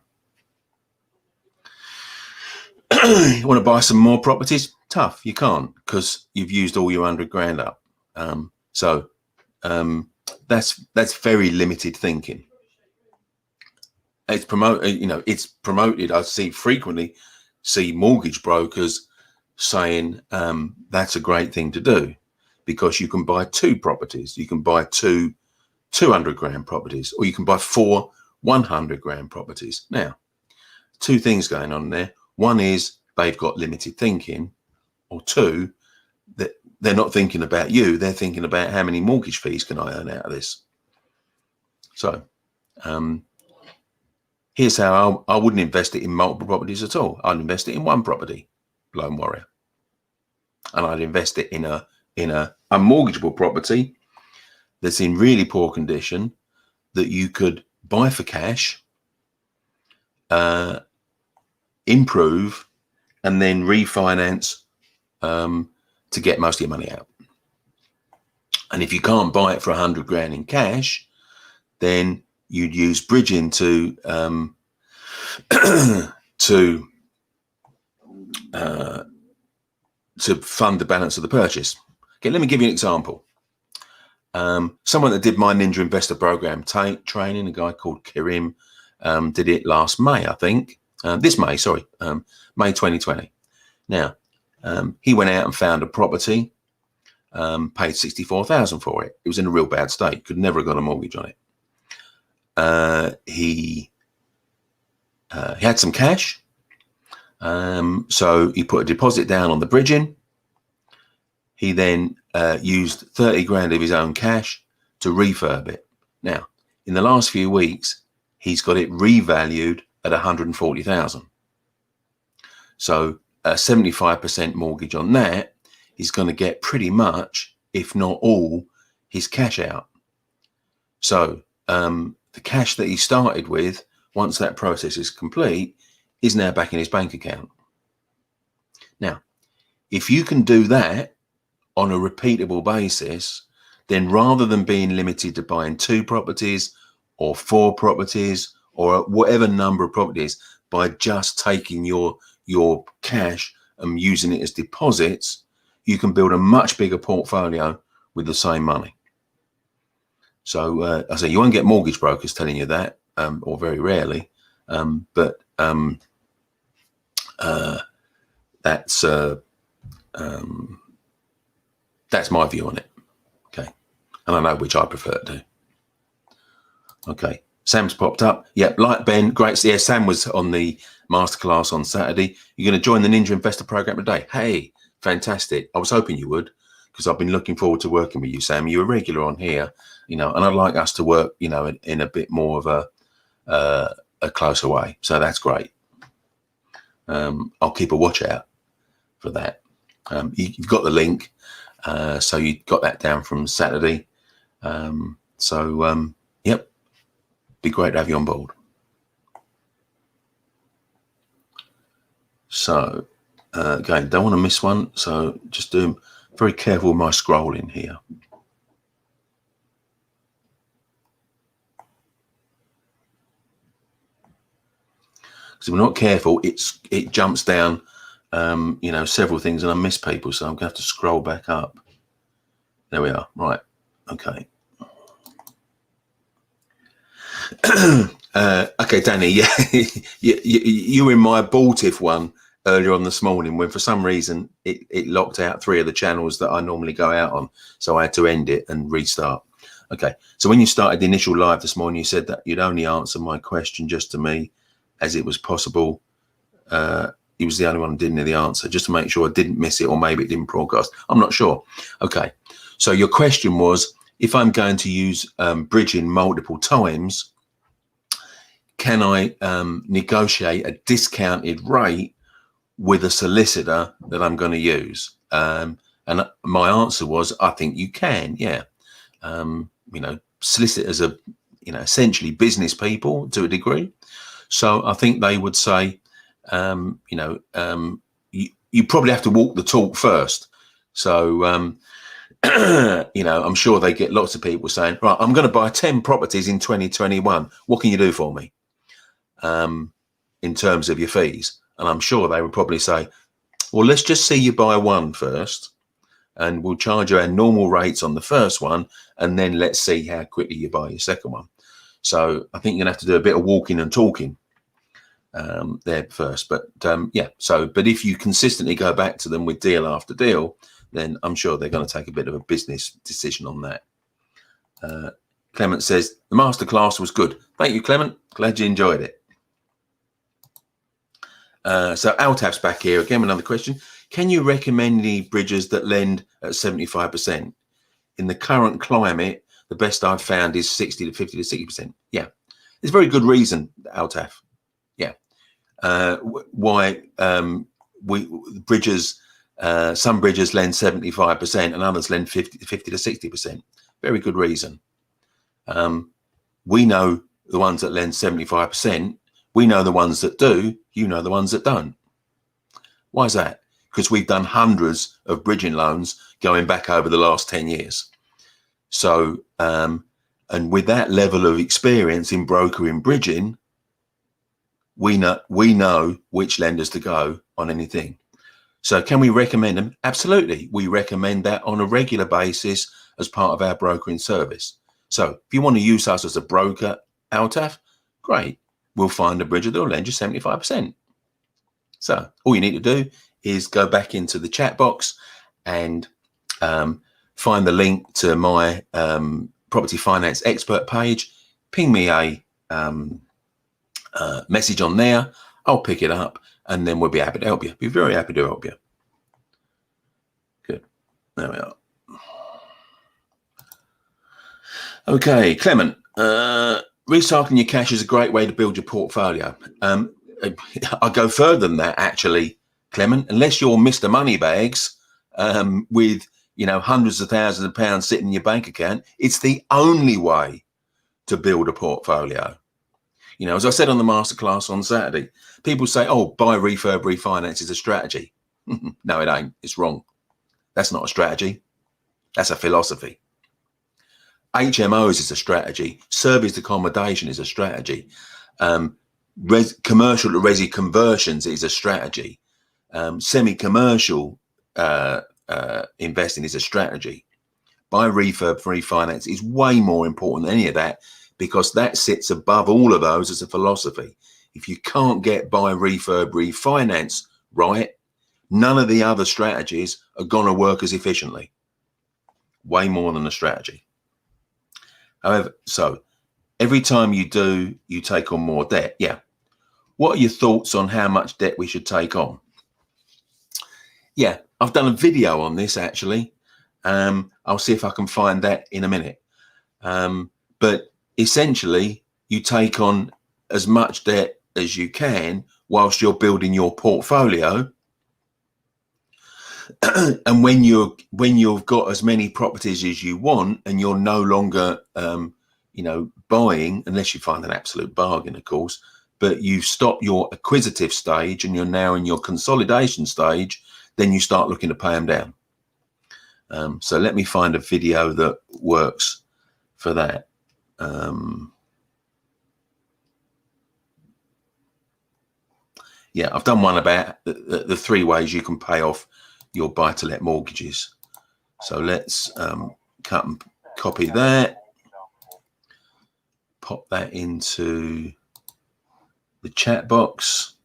You want to buy some more properties? Tough, you can't, because you've used all your 100 grand up. That's very limited thinking. It's promoted. I frequently see mortgage brokers saying that's a great thing to do, because you can buy 2 properties. You can buy 2 200 grand properties, or you can buy 4 100 grand properties. Now, 2 things going on there. One is they've got limited thinking, or 2, that they're not thinking about you. They're thinking about how many mortgage fees can I earn out of this. So here's how I wouldn't invest it in multiple properties at all. I'd invest it in 1 property, Lone Warrior, and I'd invest it in a unmortgageable property that's in really poor condition, that you could buy for cash, improve, and then refinance to get most of your money out. And if you can't buy it for 100 grand in cash, then you'd use bridging to fund the balance of the purchase. Okay, let me give you an example. Someone that did my Ninja Investor Program training, a guy called Kirim, did it last May, I think. This May, sorry, May 2020. Now, he went out and found a property, paid 64,000 for it. It was in a real bad state. Could never have got a mortgage on it. He had some cash, so he put a deposit down on the bridging. He then used 30 grand of his own cash to refurb it. Now, in the last few weeks, he's got it revalued at 140,000. So a 75% mortgage on that is going to get pretty much, if not all, his cash out. So the cash that he started with, once that process is complete, is now back in his bank account. Now, if you can do that on a repeatable basis, then rather than being limited to buying 2 properties or 4 properties or whatever number of properties, by just taking your cash and using it as deposits, you can build a much bigger portfolio with the same money. So I say you won't get mortgage brokers telling you that, or very rarely, but that's my view on it. Okay, and I know which I prefer to do. Okay, Sam's popped up. Yep, like Ben, great. Yeah, Sam was on the masterclass on Saturday. You're going to join the Ninja Investor Program today. Hey, fantastic. I was hoping you would, because I've been looking forward to working with you, Sam. You're a regular on here, and I'd like us to work, in a bit more of a closer way. So that's great. I'll keep a watch out for that. You've got the link, so you got that down from Saturday. Yep, be great to have you on board. So again, don't want to miss one, so just do very careful with my scrolling here. because if we're not careful, it jumps down, you know, several things, and I miss people, so I'm going to have to scroll back up. There we are. Right. Okay. Okay, Danny. Yeah, you were in my abortive one earlier on this morning when for some reason it locked out 3 of the channels that I normally go out on, so I had to end it and restart. Okay, so when you started the initial live this morning, you said that you'd only answer my question just to me, as it was possible. He was the only one who didn't know the answer, just to make sure I didn't miss it, or maybe it didn't broadcast. I'm not sure. Okay, so your question was, if I'm going to use bridging multiple times, can I negotiate a discounted rate with a solicitor that I'm going to use? And my answer was, I think you can, yeah. You know, solicitors are, you know, essentially business people to a degree. So I think they would say, you know, you probably have to walk the talk first. So, you know, I'm sure they get lots of people saying, right, I'm going to buy 10 properties in 2021. What can you do for me in terms of your fees? And I'm sure they would probably say, well, let's just see you buy 1 first, and we'll charge you our normal rates on the first one, and then let's see how quickly you buy your second one. So I think you're gonna have to do a bit of walking and talking there first. But yeah, so, but if you consistently go back to them with deal after deal, then I'm sure they're going to take a bit of a business decision on that. Clement says, the masterclass was good. Thank you, Clement. Glad you enjoyed it. So Altaf's back here again. Another question. Can you recommend any bridges that lend at 75%? In the current climate, the best I've found is 60 to 50 to 60%. Yeah, there's very good reason, Altaf. Yeah. Why bridges, some bridges lend 75% and others lend 50 to 60%. Very good reason. We know the ones that lend 75%. We know the ones that do. You know the ones that don't. Why is that? Because we've done hundreds of bridging loans going back over the last 10 years. So, and with that level of experience in brokering bridging, we know which lenders to go on anything. So can we recommend them? Absolutely. We recommend that on a regular basis as part of our brokering service. So if you want to use us as a broker, Altaf, great. We'll find a bridger that will lend you 75%. So all you need to do is go back into the chat box and find the link to my property finance expert page. Ping me a message on there. I'll pick it up, and then we'll be happy to help you. Be very happy to help you. Good. There we are. Okay, Clement. Recycling your cash is a great way to build your portfolio. I go further than that, actually, Clement. Unless you're Mr. Moneybags with, you know, hundreds of thousands of pounds sitting in your bank account, it's the only way to build a portfolio. You know, as I said on the masterclass on Saturday, people say, oh, buy, refurb, refinance is a strategy. No, it ain't. It's wrong. That's not a strategy. That's a philosophy. HMOs is a strategy. Serviced accommodation is a strategy. Commercial to resi conversions is a strategy. Semi-commercial investing is a strategy. Buy, refurb, refinance is way more important than any of that, because that sits above all of those as a philosophy. If you can't get buy, refurb, refinance right, none of the other strategies are going to work as efficiently. Way more than a strategy. However, so every time you do, you take on more debt. Yeah. What are your thoughts on how much debt we should take on? Yeah, I've done a video on this, actually. I'll see if I can find that in a minute. But essentially, you take on as much debt as you can whilst you're building your portfolio. And when you've got as many properties as you want, and you're no longer, you know, buying, unless you find an absolute bargain, of course, but you've stopped your acquisitive stage and you're now in your consolidation stage, then you start looking to pay them down. So let me find a video that works for that. yeah, I've done one about the 3 ways you can pay off your buy-to-let mortgages. So let's cut and copy that, pop that into the chat box.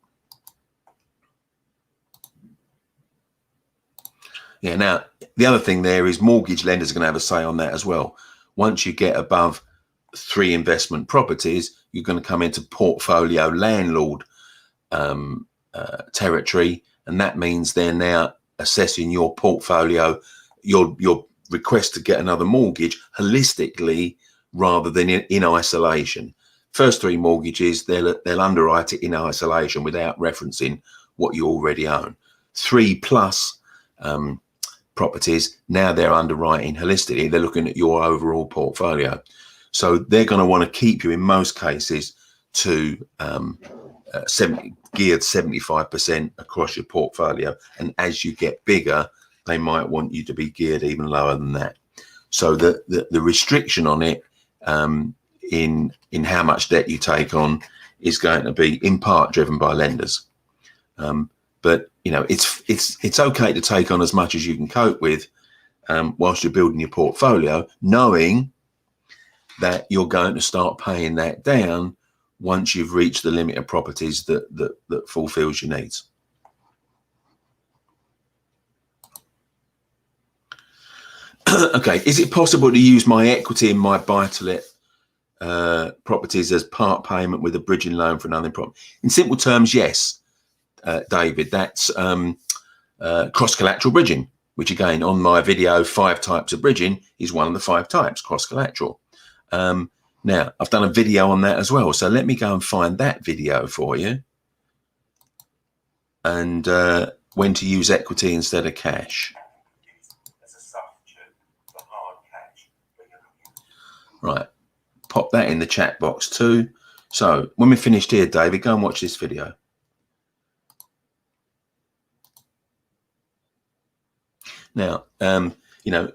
Yeah, now the other thing there is mortgage lenders are going to have a say on that as well. Once you get above 3 investment properties, you're going to come into portfolio landlord territory, and that means they're now assessing your portfolio, your request to get another mortgage holistically rather than in isolation. First 3 mortgages, they'll underwrite it in isolation without referencing what you already own. 3 plus properties, now they're underwriting holistically. They're looking at your overall portfolio. So they're going to want to keep you in most cases to geared 75% across your portfolio. And as you get bigger, they might want you to be geared even lower than that. So the restriction on it in how much debt you take on is going to be in part driven by lenders. But you know, it's okay to take on as much as you can cope with whilst you're building your portfolio, knowing that you're going to start paying that down once you've reached the limit of properties that fulfills your needs. Okay, is it possible to use my equity in my buy-to-let properties as part payment with a bridging loan for another property? In simple terms, yes, David. That's cross-collateral bridging, which again, on my video, 5 types of bridging is one of the 5 types, cross-collateral. Now, I've done a video on that as well. So let me go and find that video for you. And when to use equity instead of cash. Right, pop that in the chat box too. So when we're finished here, David, go and watch this video. Now, you know,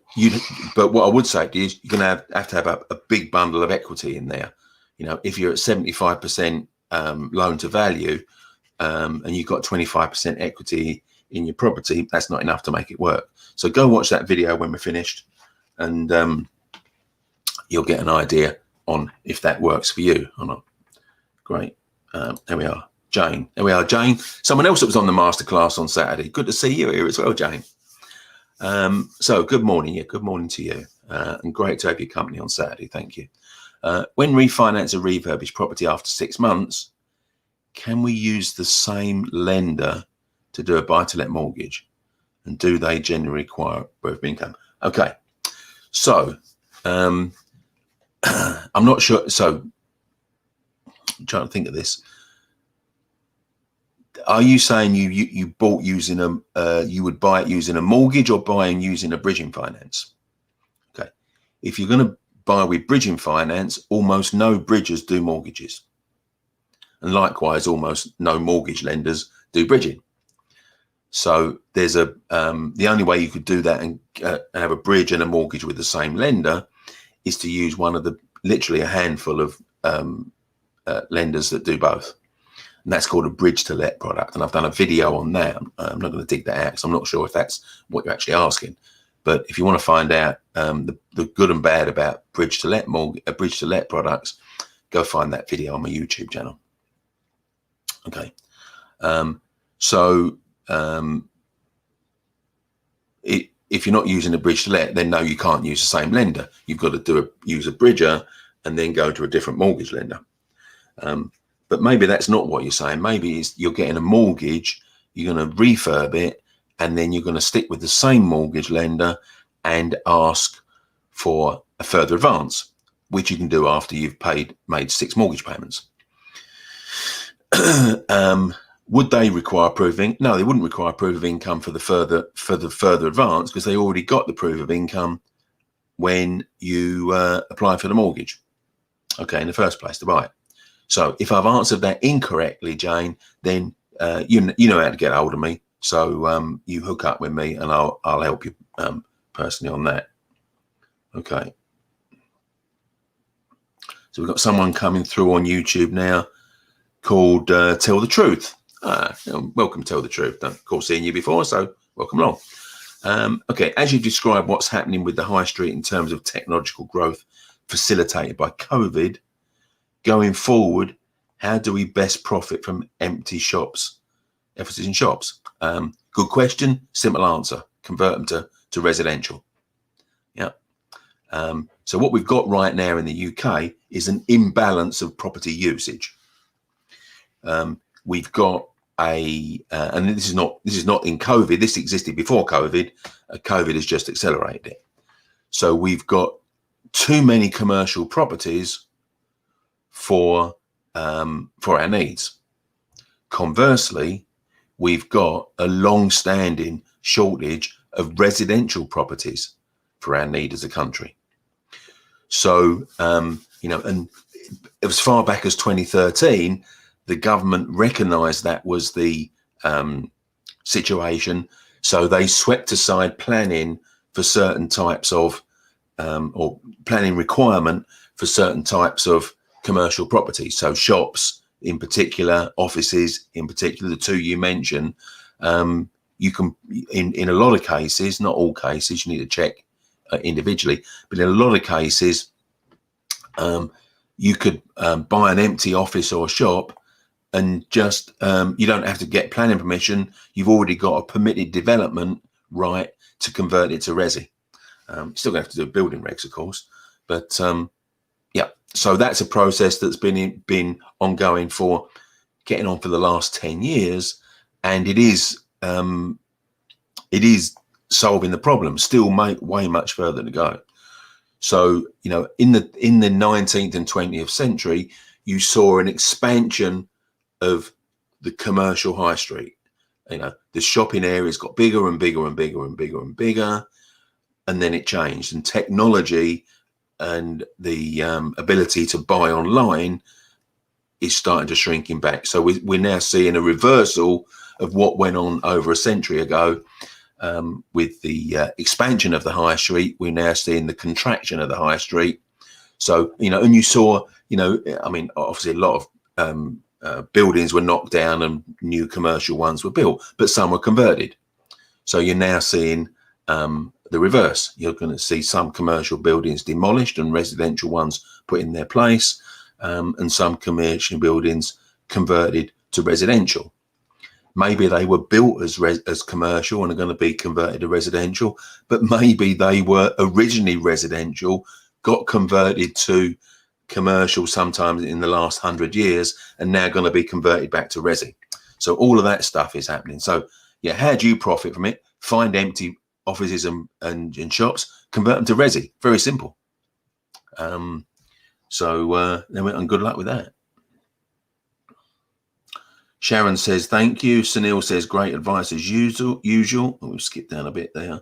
but what I would say to you is you're going to have to have a big bundle of equity in there. You know, if you're at 75% loan to value and you've got 25% equity in your property, that's not enough to make it work. So go watch that video when we're finished, and you'll get an idea on if that works for you or not. Great. There we are. Jane. There we are, Jane. Someone else that was on the masterclass on Saturday. Good to see you here as well, Jane. So good morning. Yeah, good morning to you. And great to have your company on Saturday. Thank you. When refinance a refurbished property after 6 months, can we use the same lender to do a buy-to-let mortgage? And do they generally require proof of income? Okay. So I'm not sure. So I'm trying to think of this. Are you saying you bought using you would buy it using a mortgage or buying using a bridging finance? Okay. If you're going to buy with bridging finance, almost no bridgers do mortgages. And likewise, almost no mortgage lenders do bridging. So there's the only way you could do that and have a bridge and a mortgage with the same lender is to use one of the literally a handful of lenders that do both. And that's called a bridge to let product. And I've done a video on that. I'm not going to dig that out because I'm not sure if that's what you're actually asking. But if you want to find out the good and bad about bridge to let products, go find that video on my YouTube channel. Okay. If you're not using a bridge to let, then no, you can't use the same lender. You've got to use a bridger and then go to a different mortgage lender. But maybe that's not what you're saying. Maybe you're getting a mortgage, you're going to refurb it, and then you're going to stick with the same mortgage lender and ask for a further advance, which you can do after you've made 6 mortgage payments. Would they require proof of income? No, they wouldn't require proof of income for the further advance because they already got the proof of income when you applied for the mortgage. Okay, in the first place to buy it. So if I've answered that incorrectly, Jane, then you know how to get hold of me. So you hook up with me and I'll help you personally on that. Okay. So we've got someone coming through on YouTube now called Tell the Truth. Welcome, tell the truth. Don't recall seeing you before, so welcome along. Okay, as you describe what's happening with the high street in terms of technological growth facilitated by COVID, going forward, how do we best profit from empty shops? Emphasis in shops. Good question, simple answer. Convert them to residential. Yeah. So what we've got right now in the UK is an imbalance of property usage. We've got and this is not in COVID. This existed before COVID. COVID has just accelerated it. So we've got too many commercial properties for our needs. Conversely, we've got a long-standing shortage of residential properties for our need as a country. So and as far back as 2013. The government recognised that was the situation, so they swept aside planning for certain types of, or planning requirement for certain types of commercial properties. So shops in particular, offices in particular, the two you mentioned, you can, in a lot of cases, not all cases, you need to check individually, but in a lot of cases, you could buy an empty office or shop and just you don't have to get planning permission. You've already got a permitted development right to convert it to resi. Still gonna have to do building regs, of course, but yeah. So that's a process that's been ongoing for getting on for the last 10 years, and it is solving the problem. Still, way much further to go. So in the 19th and 20th century, you saw an expansion of the commercial high street. The shopping areas got bigger and bigger and bigger and bigger and bigger, and then it changed, and technology and the ability to buy online is starting to shrinking back. So we're now seeing a reversal of what went on over a century ago. With the expansion of the high street, we're now seeing the contraction of the high street. So and you saw obviously a lot of buildings were knocked down and new commercial ones were built, but some were converted. So you're now seeing the reverse. You're going to see some commercial buildings demolished and residential ones put in their place, and some commercial buildings converted to residential. Maybe they were built as commercial and are going to be converted to residential, but maybe they were originally residential, got converted to commercial sometimes in the last 100 years, and now going to be converted back to resi. So all of that stuff is happening. So yeah, how do you profit from it? Find empty offices and shops, convert them to resi. Very simple. And good luck with that. Sharon says, thank you. Sunil says, great advice as usual. Oh, we've skipped down a bit there.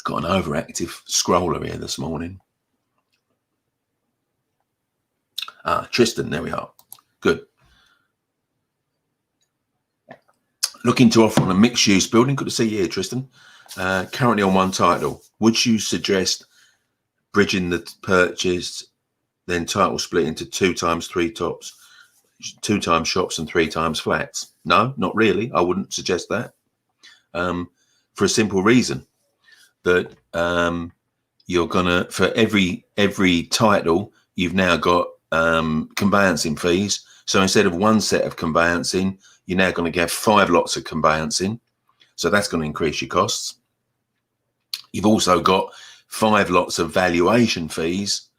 Got an overactive scroller here this morning. Tristan, there we are. Good. Looking to offer on a mixed-use building. Good to see you here, Tristan. Currently on one title. Would you suggest bridging the purchase, then title split into 2 times 3 tops, 2 times shops and 3 times flats? No, not really. I wouldn't suggest that. For a simple reason that you're gonna, for every title, you've now got conveyancing fees. So instead of 1 set of conveyancing, you're now going to get 5 lots of conveyancing. So that's going to increase your costs. You've also got 5 lots of valuation fees.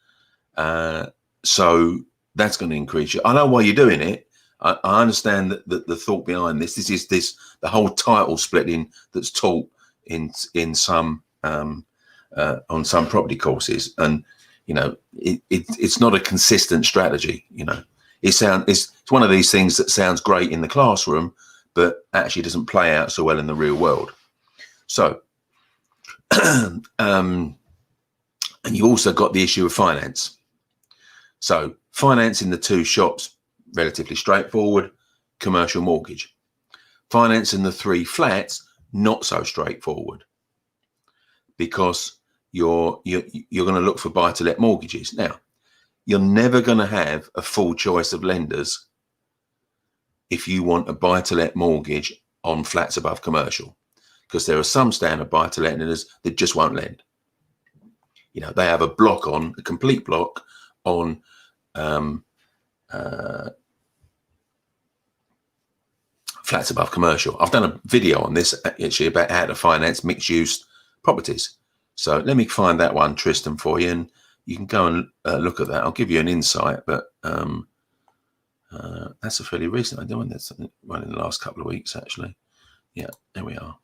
So that's going to increase you. I know why you're doing it. I understand that the thought behind this. This is the whole title splitting that's taught in some on some property courses, and it's not a consistent strategy. It's one of these things that sounds great in the classroom, but actually doesn't play out so well in the real world. So, and you also got the issue of finance. So financing the 2 shops, relatively straightforward, commercial mortgage. Financing the 3 flats, not so straightforward, because you're going to look for buy-to-let mortgages. Now, you're never going to have a full choice of lenders if you want a buy-to-let mortgage on flats above commercial, because there are some standard buy-to-let lenders that just won't lend. They have a complete block on flats above commercial. I've done a video on this actually about how to finance mixed-use properties. So let me find that one, Tristan, for you, and you can go and look at that. I'll give you an insight, but that's a fairly recent. I don't that's one in the last couple of weeks, actually. Yeah, there we are.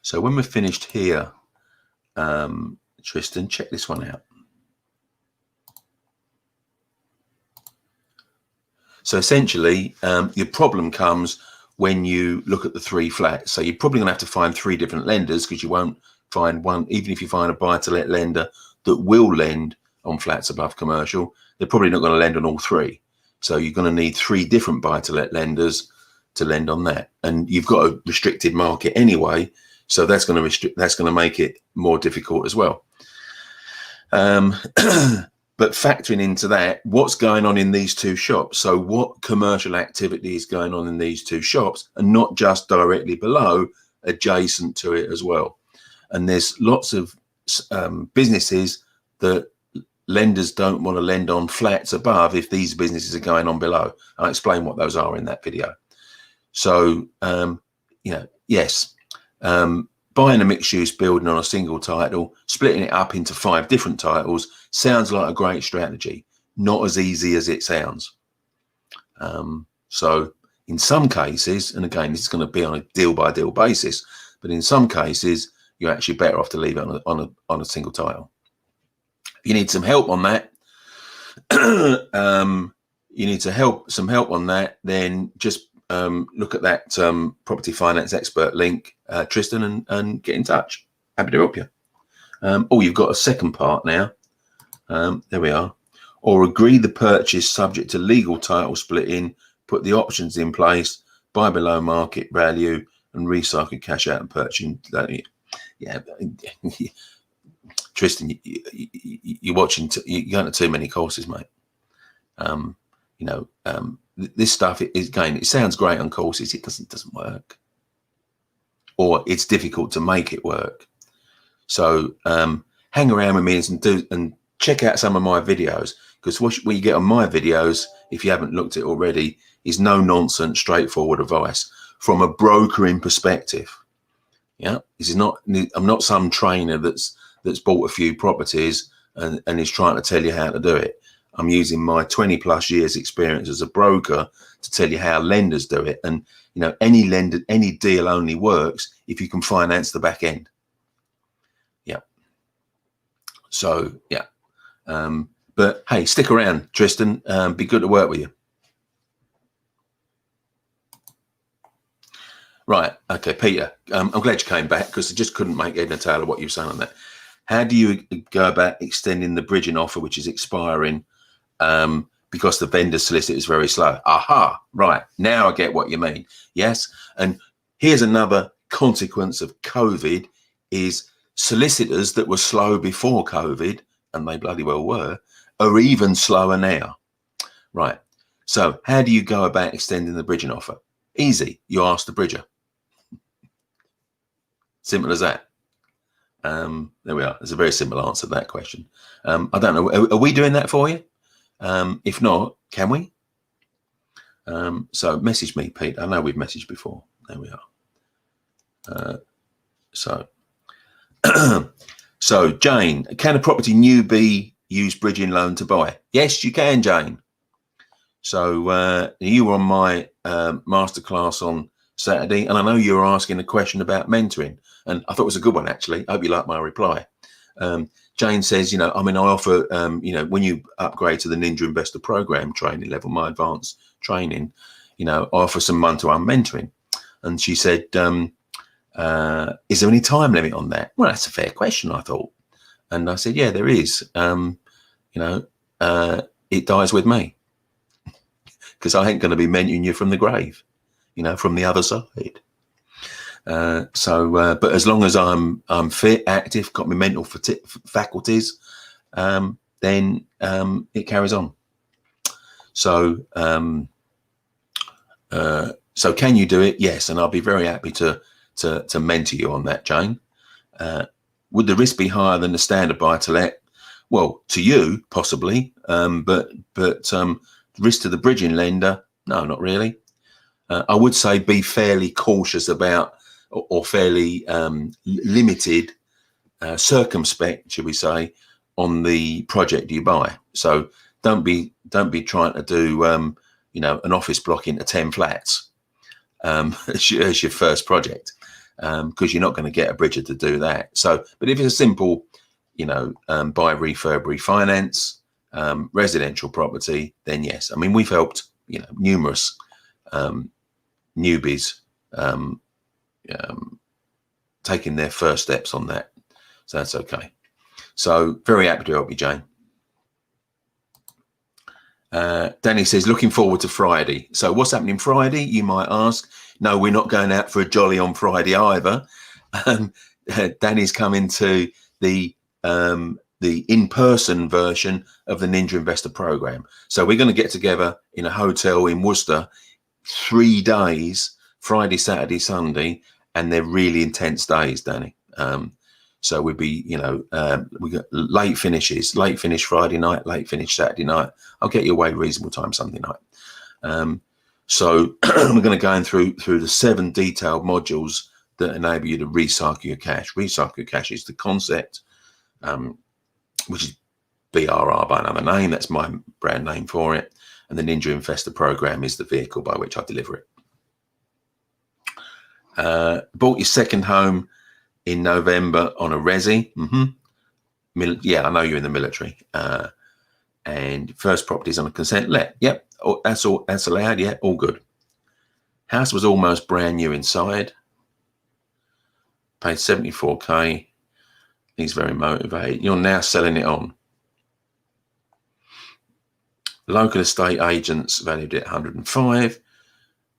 So when we're finished here, Tristan, check this one out. So essentially, your problem comes when you look at the 3 flats. So you're probably going to have to find 3 different lenders, because you won't find one, even if you find a buy-to-let lender that will lend on flats above commercial, they're probably not going to lend on all 3. So you're going to need 3 different buy-to-let lenders to lend on that. And you've got a restricted market anyway, so that's going to make it more difficult as well. But factoring into that, what's going on in these 2 shops? So what commercial activity is going on in these 2 shops, and not just directly below, adjacent to it as well? And there's lots of businesses that lenders don't want to lend on flats above if these businesses are going on below. I'll explain what those are in that video. So, yes, buying a mixed-use building on a single title, splitting it up into 5 different titles sounds like a great strategy. Not as easy as it sounds. So in some cases, and again, this is going to be on a deal-by-deal basis, but in some cases, you're actually better off to leave it on a single title. If you need some help on that, some help on that, then just look at that property finance expert link, Tristan, and get in touch. Happy to help you. You've got a second part now. There we are. Or agree the purchase subject to legal title splitting, put the options in place, buy below market value, and recycle cash out and purchase. Yeah, Tristan, you're watching. You're going to too many courses, mate. This stuff is going. It sounds great on courses. It doesn't work, or it's difficult to make it work. So hang around with me and check out some of my videos, because what you get on my videos, if you haven't looked at it already, is no nonsense, straightforward advice from a brokering perspective. Yeah, this is not. I'm not some trainer that's bought a few properties and is trying to tell you how to do it. I'm using my 20+ years experience as a broker to tell you how lenders do it. And, any lender, any deal only works if you can finance the back end. Yeah. So, yeah. But hey, stick around, Tristan. Be good to work with you. Right. Okay, Peter, I'm glad you came back, because I just couldn't make head and tail of what you were saying on that. How do you go about extending the bridging offer, which is expiring, because the vendor solicitor is very slow? Aha, right. Now I get what you mean. Yes. And here's another consequence of COVID is solicitors that were slow before COVID, and they bloody well were, are even slower now. Right. So how do you go about extending the bridging offer? Easy. You ask the bridger. Simple as that. There we are. There's a very simple answer to that question. I don't know. Are we doing that for you? If not, can we? So message me, Pete. I know we've messaged before. There we are. So Jane, can a property newbie use bridging loan to buy? Yes, you can, Jane. So you were on my masterclass on Saturday, and I know you were asking a question about mentoring, and I thought it was a good one, actually. I hope you like my reply. Jane says, I offer, when you upgrade to the Ninja Investor Program training level, my advanced training, I offer some one-to-one mentoring. And she said, is there any time limit on that? Well, that's a fair question, I thought. And I said, yeah, there is. It dies with me, because I ain't going to be mentoring you from the grave. from the other side. But as long as I'm fit, active, got my mental faculties, then it carries on. So can you do it? Yes, and I'll be very happy to mentor you on that, Jane. Would the risk be higher than the standard buy-to-let? Well, to you possibly, but risk to the bridging lender? No, not really. I would say be fairly cautious about, or fairly limited, circumspect, should we say, on the project you buy. So don't be trying to do an office block into 10 flats as your first project, because you're not going to get a bridger to do that. So, but if it's a simple, buy, refurb, refinance, residential property, then yes. I mean, we've helped numerous newbies taking their first steps on that, so that's okay. So very happy to help you, Jane. Danny says, looking forward to Friday. So what's happening Friday, you might ask? No, we're not going out for a jolly on Friday either. Danny's coming to the in-person version of the Ninja Investor Program. So we're going to get together in a hotel in Worcester, 3 days, Friday, Saturday, Sunday, and they're really intense days, Danny. So we'd be, we got late finish Friday night, late finish Saturday night. I'll get you away reasonable time Sunday night. So we're going to go through the 7 detailed modules that enable you to recycle your cash. Recycle your cash is the concept, which is BRR by another name. That's my brand name for it. And the Ninja Investor Program is the vehicle by which I deliver it. Bought your second home in November on a resi. Yeah, I know you're in the military. And first property is on a consent let. Yep, that's allowed. Yeah, all good. House was almost brand new inside. Paid 74k. He's very motivated. You're now selling it on. Local estate agents valued it 105.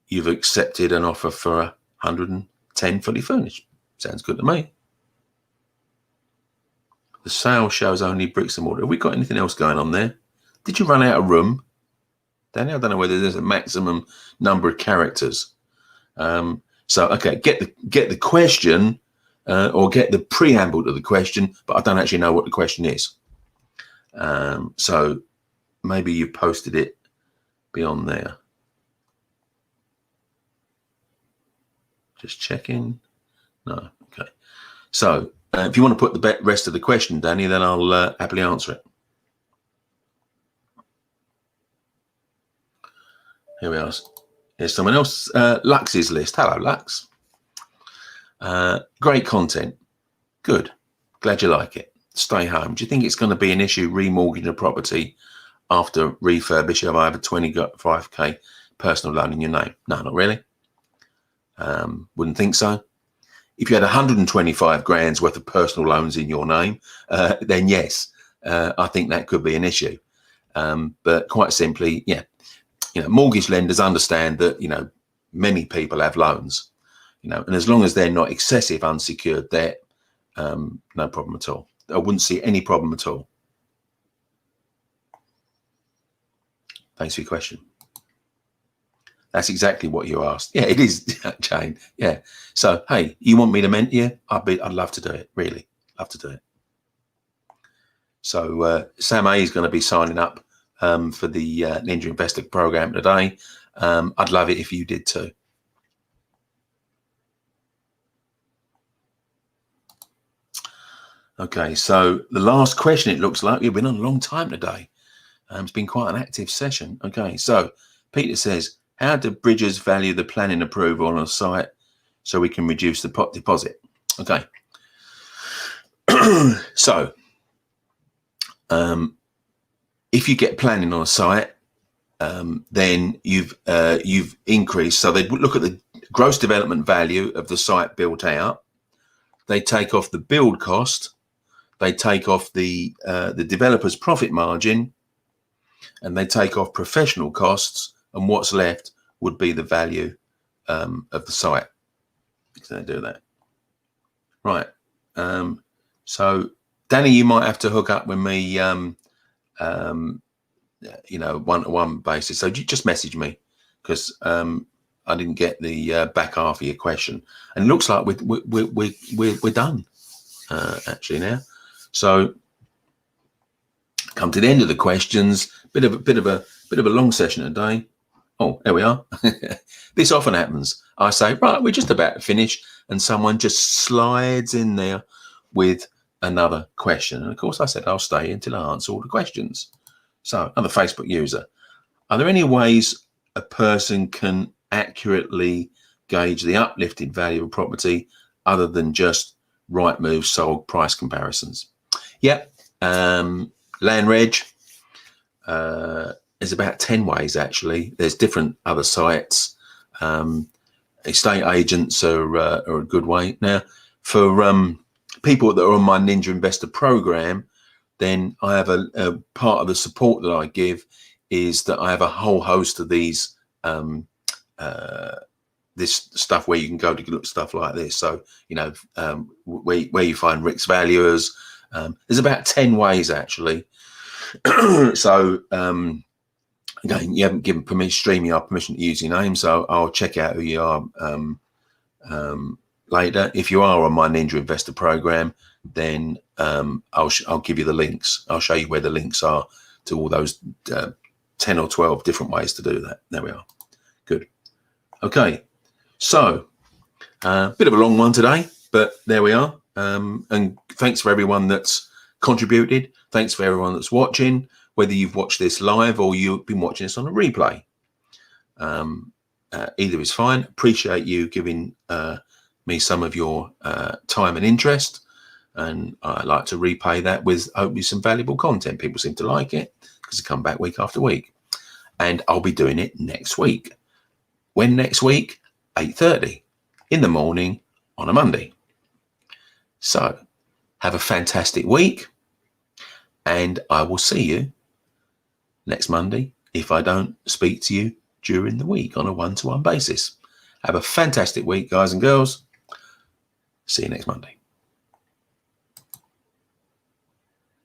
You've accepted an offer for 110 fully furnished. Sounds good to me. The sale shows only bricks and mortar. Have we got anything else going on there? Did you run out of room? Danny, I don't know whether there's a maximum number of characters. So, okay, get the question or get the preamble to the question, but I don't actually know what the question is. So maybe you posted it beyond there. Just checking. No, okay. So if you want to put the rest of the question, Danny, then I'll happily answer it. Here we are. Here's someone else. Lux's list. Hello, Lux. Great content. Good. Glad you like it. Stay home. Do you think it's going to be an issue remortgaging a property after refurbish if I have a 25k personal loan in your name? No, not really. Wouldn't think so. If you had 125 grand's worth of personal loans in your name, then yes, I think that could be an issue. But quite simply, yeah, mortgage lenders understand that, many people have loans, and as long as they're not excessive unsecured debt, no problem at all. I wouldn't see any problem at all. Thanks for your question. That's exactly what you asked. Yeah, it is, Jane. Yeah. So, hey, you want me to mentor you? I'd love to do it. Really, love to do it. So, Sam A is going to be signing up for the Ninja Investor Program today. I'd love it if you did too. Okay, so the last question, it looks like we've been on a long time today. It's been quite an active session. Okay, so Peter says, how do bridgers value the planning approval on a site so we can reduce the pot deposit? Okay. So if you get planning on a site, then you've increased. So they look at the gross development value of the site built out. They take off the build cost. They take off the developer's profit margin, and they take off professional costs. And what's left would be the value the site. So do that. Right. So Danny, you might have to hook up with me, you know, one-to-one basis. So just message me, because I didn't get the back half of your question, and it looks like we're done actually now. So come to the end of the questions. Bit of a long session today. Oh, there we are. This often happens. I say, right, we're just about to finish, and someone just slides in there with another question. And of course, I said I'll stay until I answer all the questions. So, another Facebook user. Are there any ways a person can accurately gauge the uplifted value of property other than just Rightmove sold price comparisons? Yep. LandReg. There's about 10 ways, actually. There's different other sites. Estate agents are a good way. Now, for people that are on my Ninja Investor program, then I have a part of the support that I give is that I have a whole host of these this stuff where you can go to look stuff like this. So, you know, where you find Rick's Valuers. There's about 10 ways, actually. So, again, you haven't given StreamYard permission to use your name, so I'll check out who you are later. If you are on my Ninja Investor program, then I'll give you the links. I'll show you where the links are to all those 10 or 12 different ways to do that. There we are. Good. Okay. So, bit of a long one today, but there we are. And thanks for everyone that's contributed. Thanks for everyone that's watching, whether you've watched this live or you've been watching this on a replay. Either is fine. Appreciate you giving me some of your time and interest, and I like to repay that with hopefully some valuable content. People seem to like it because they come back week after week, and I'll be doing it next week. When next week? 8:30 in the morning on a Monday. So have a fantastic week, and I will see you next Monday if I don't speak to you during the week on a one-to-one basis. Have a fantastic week, guys and girls. See you next Monday.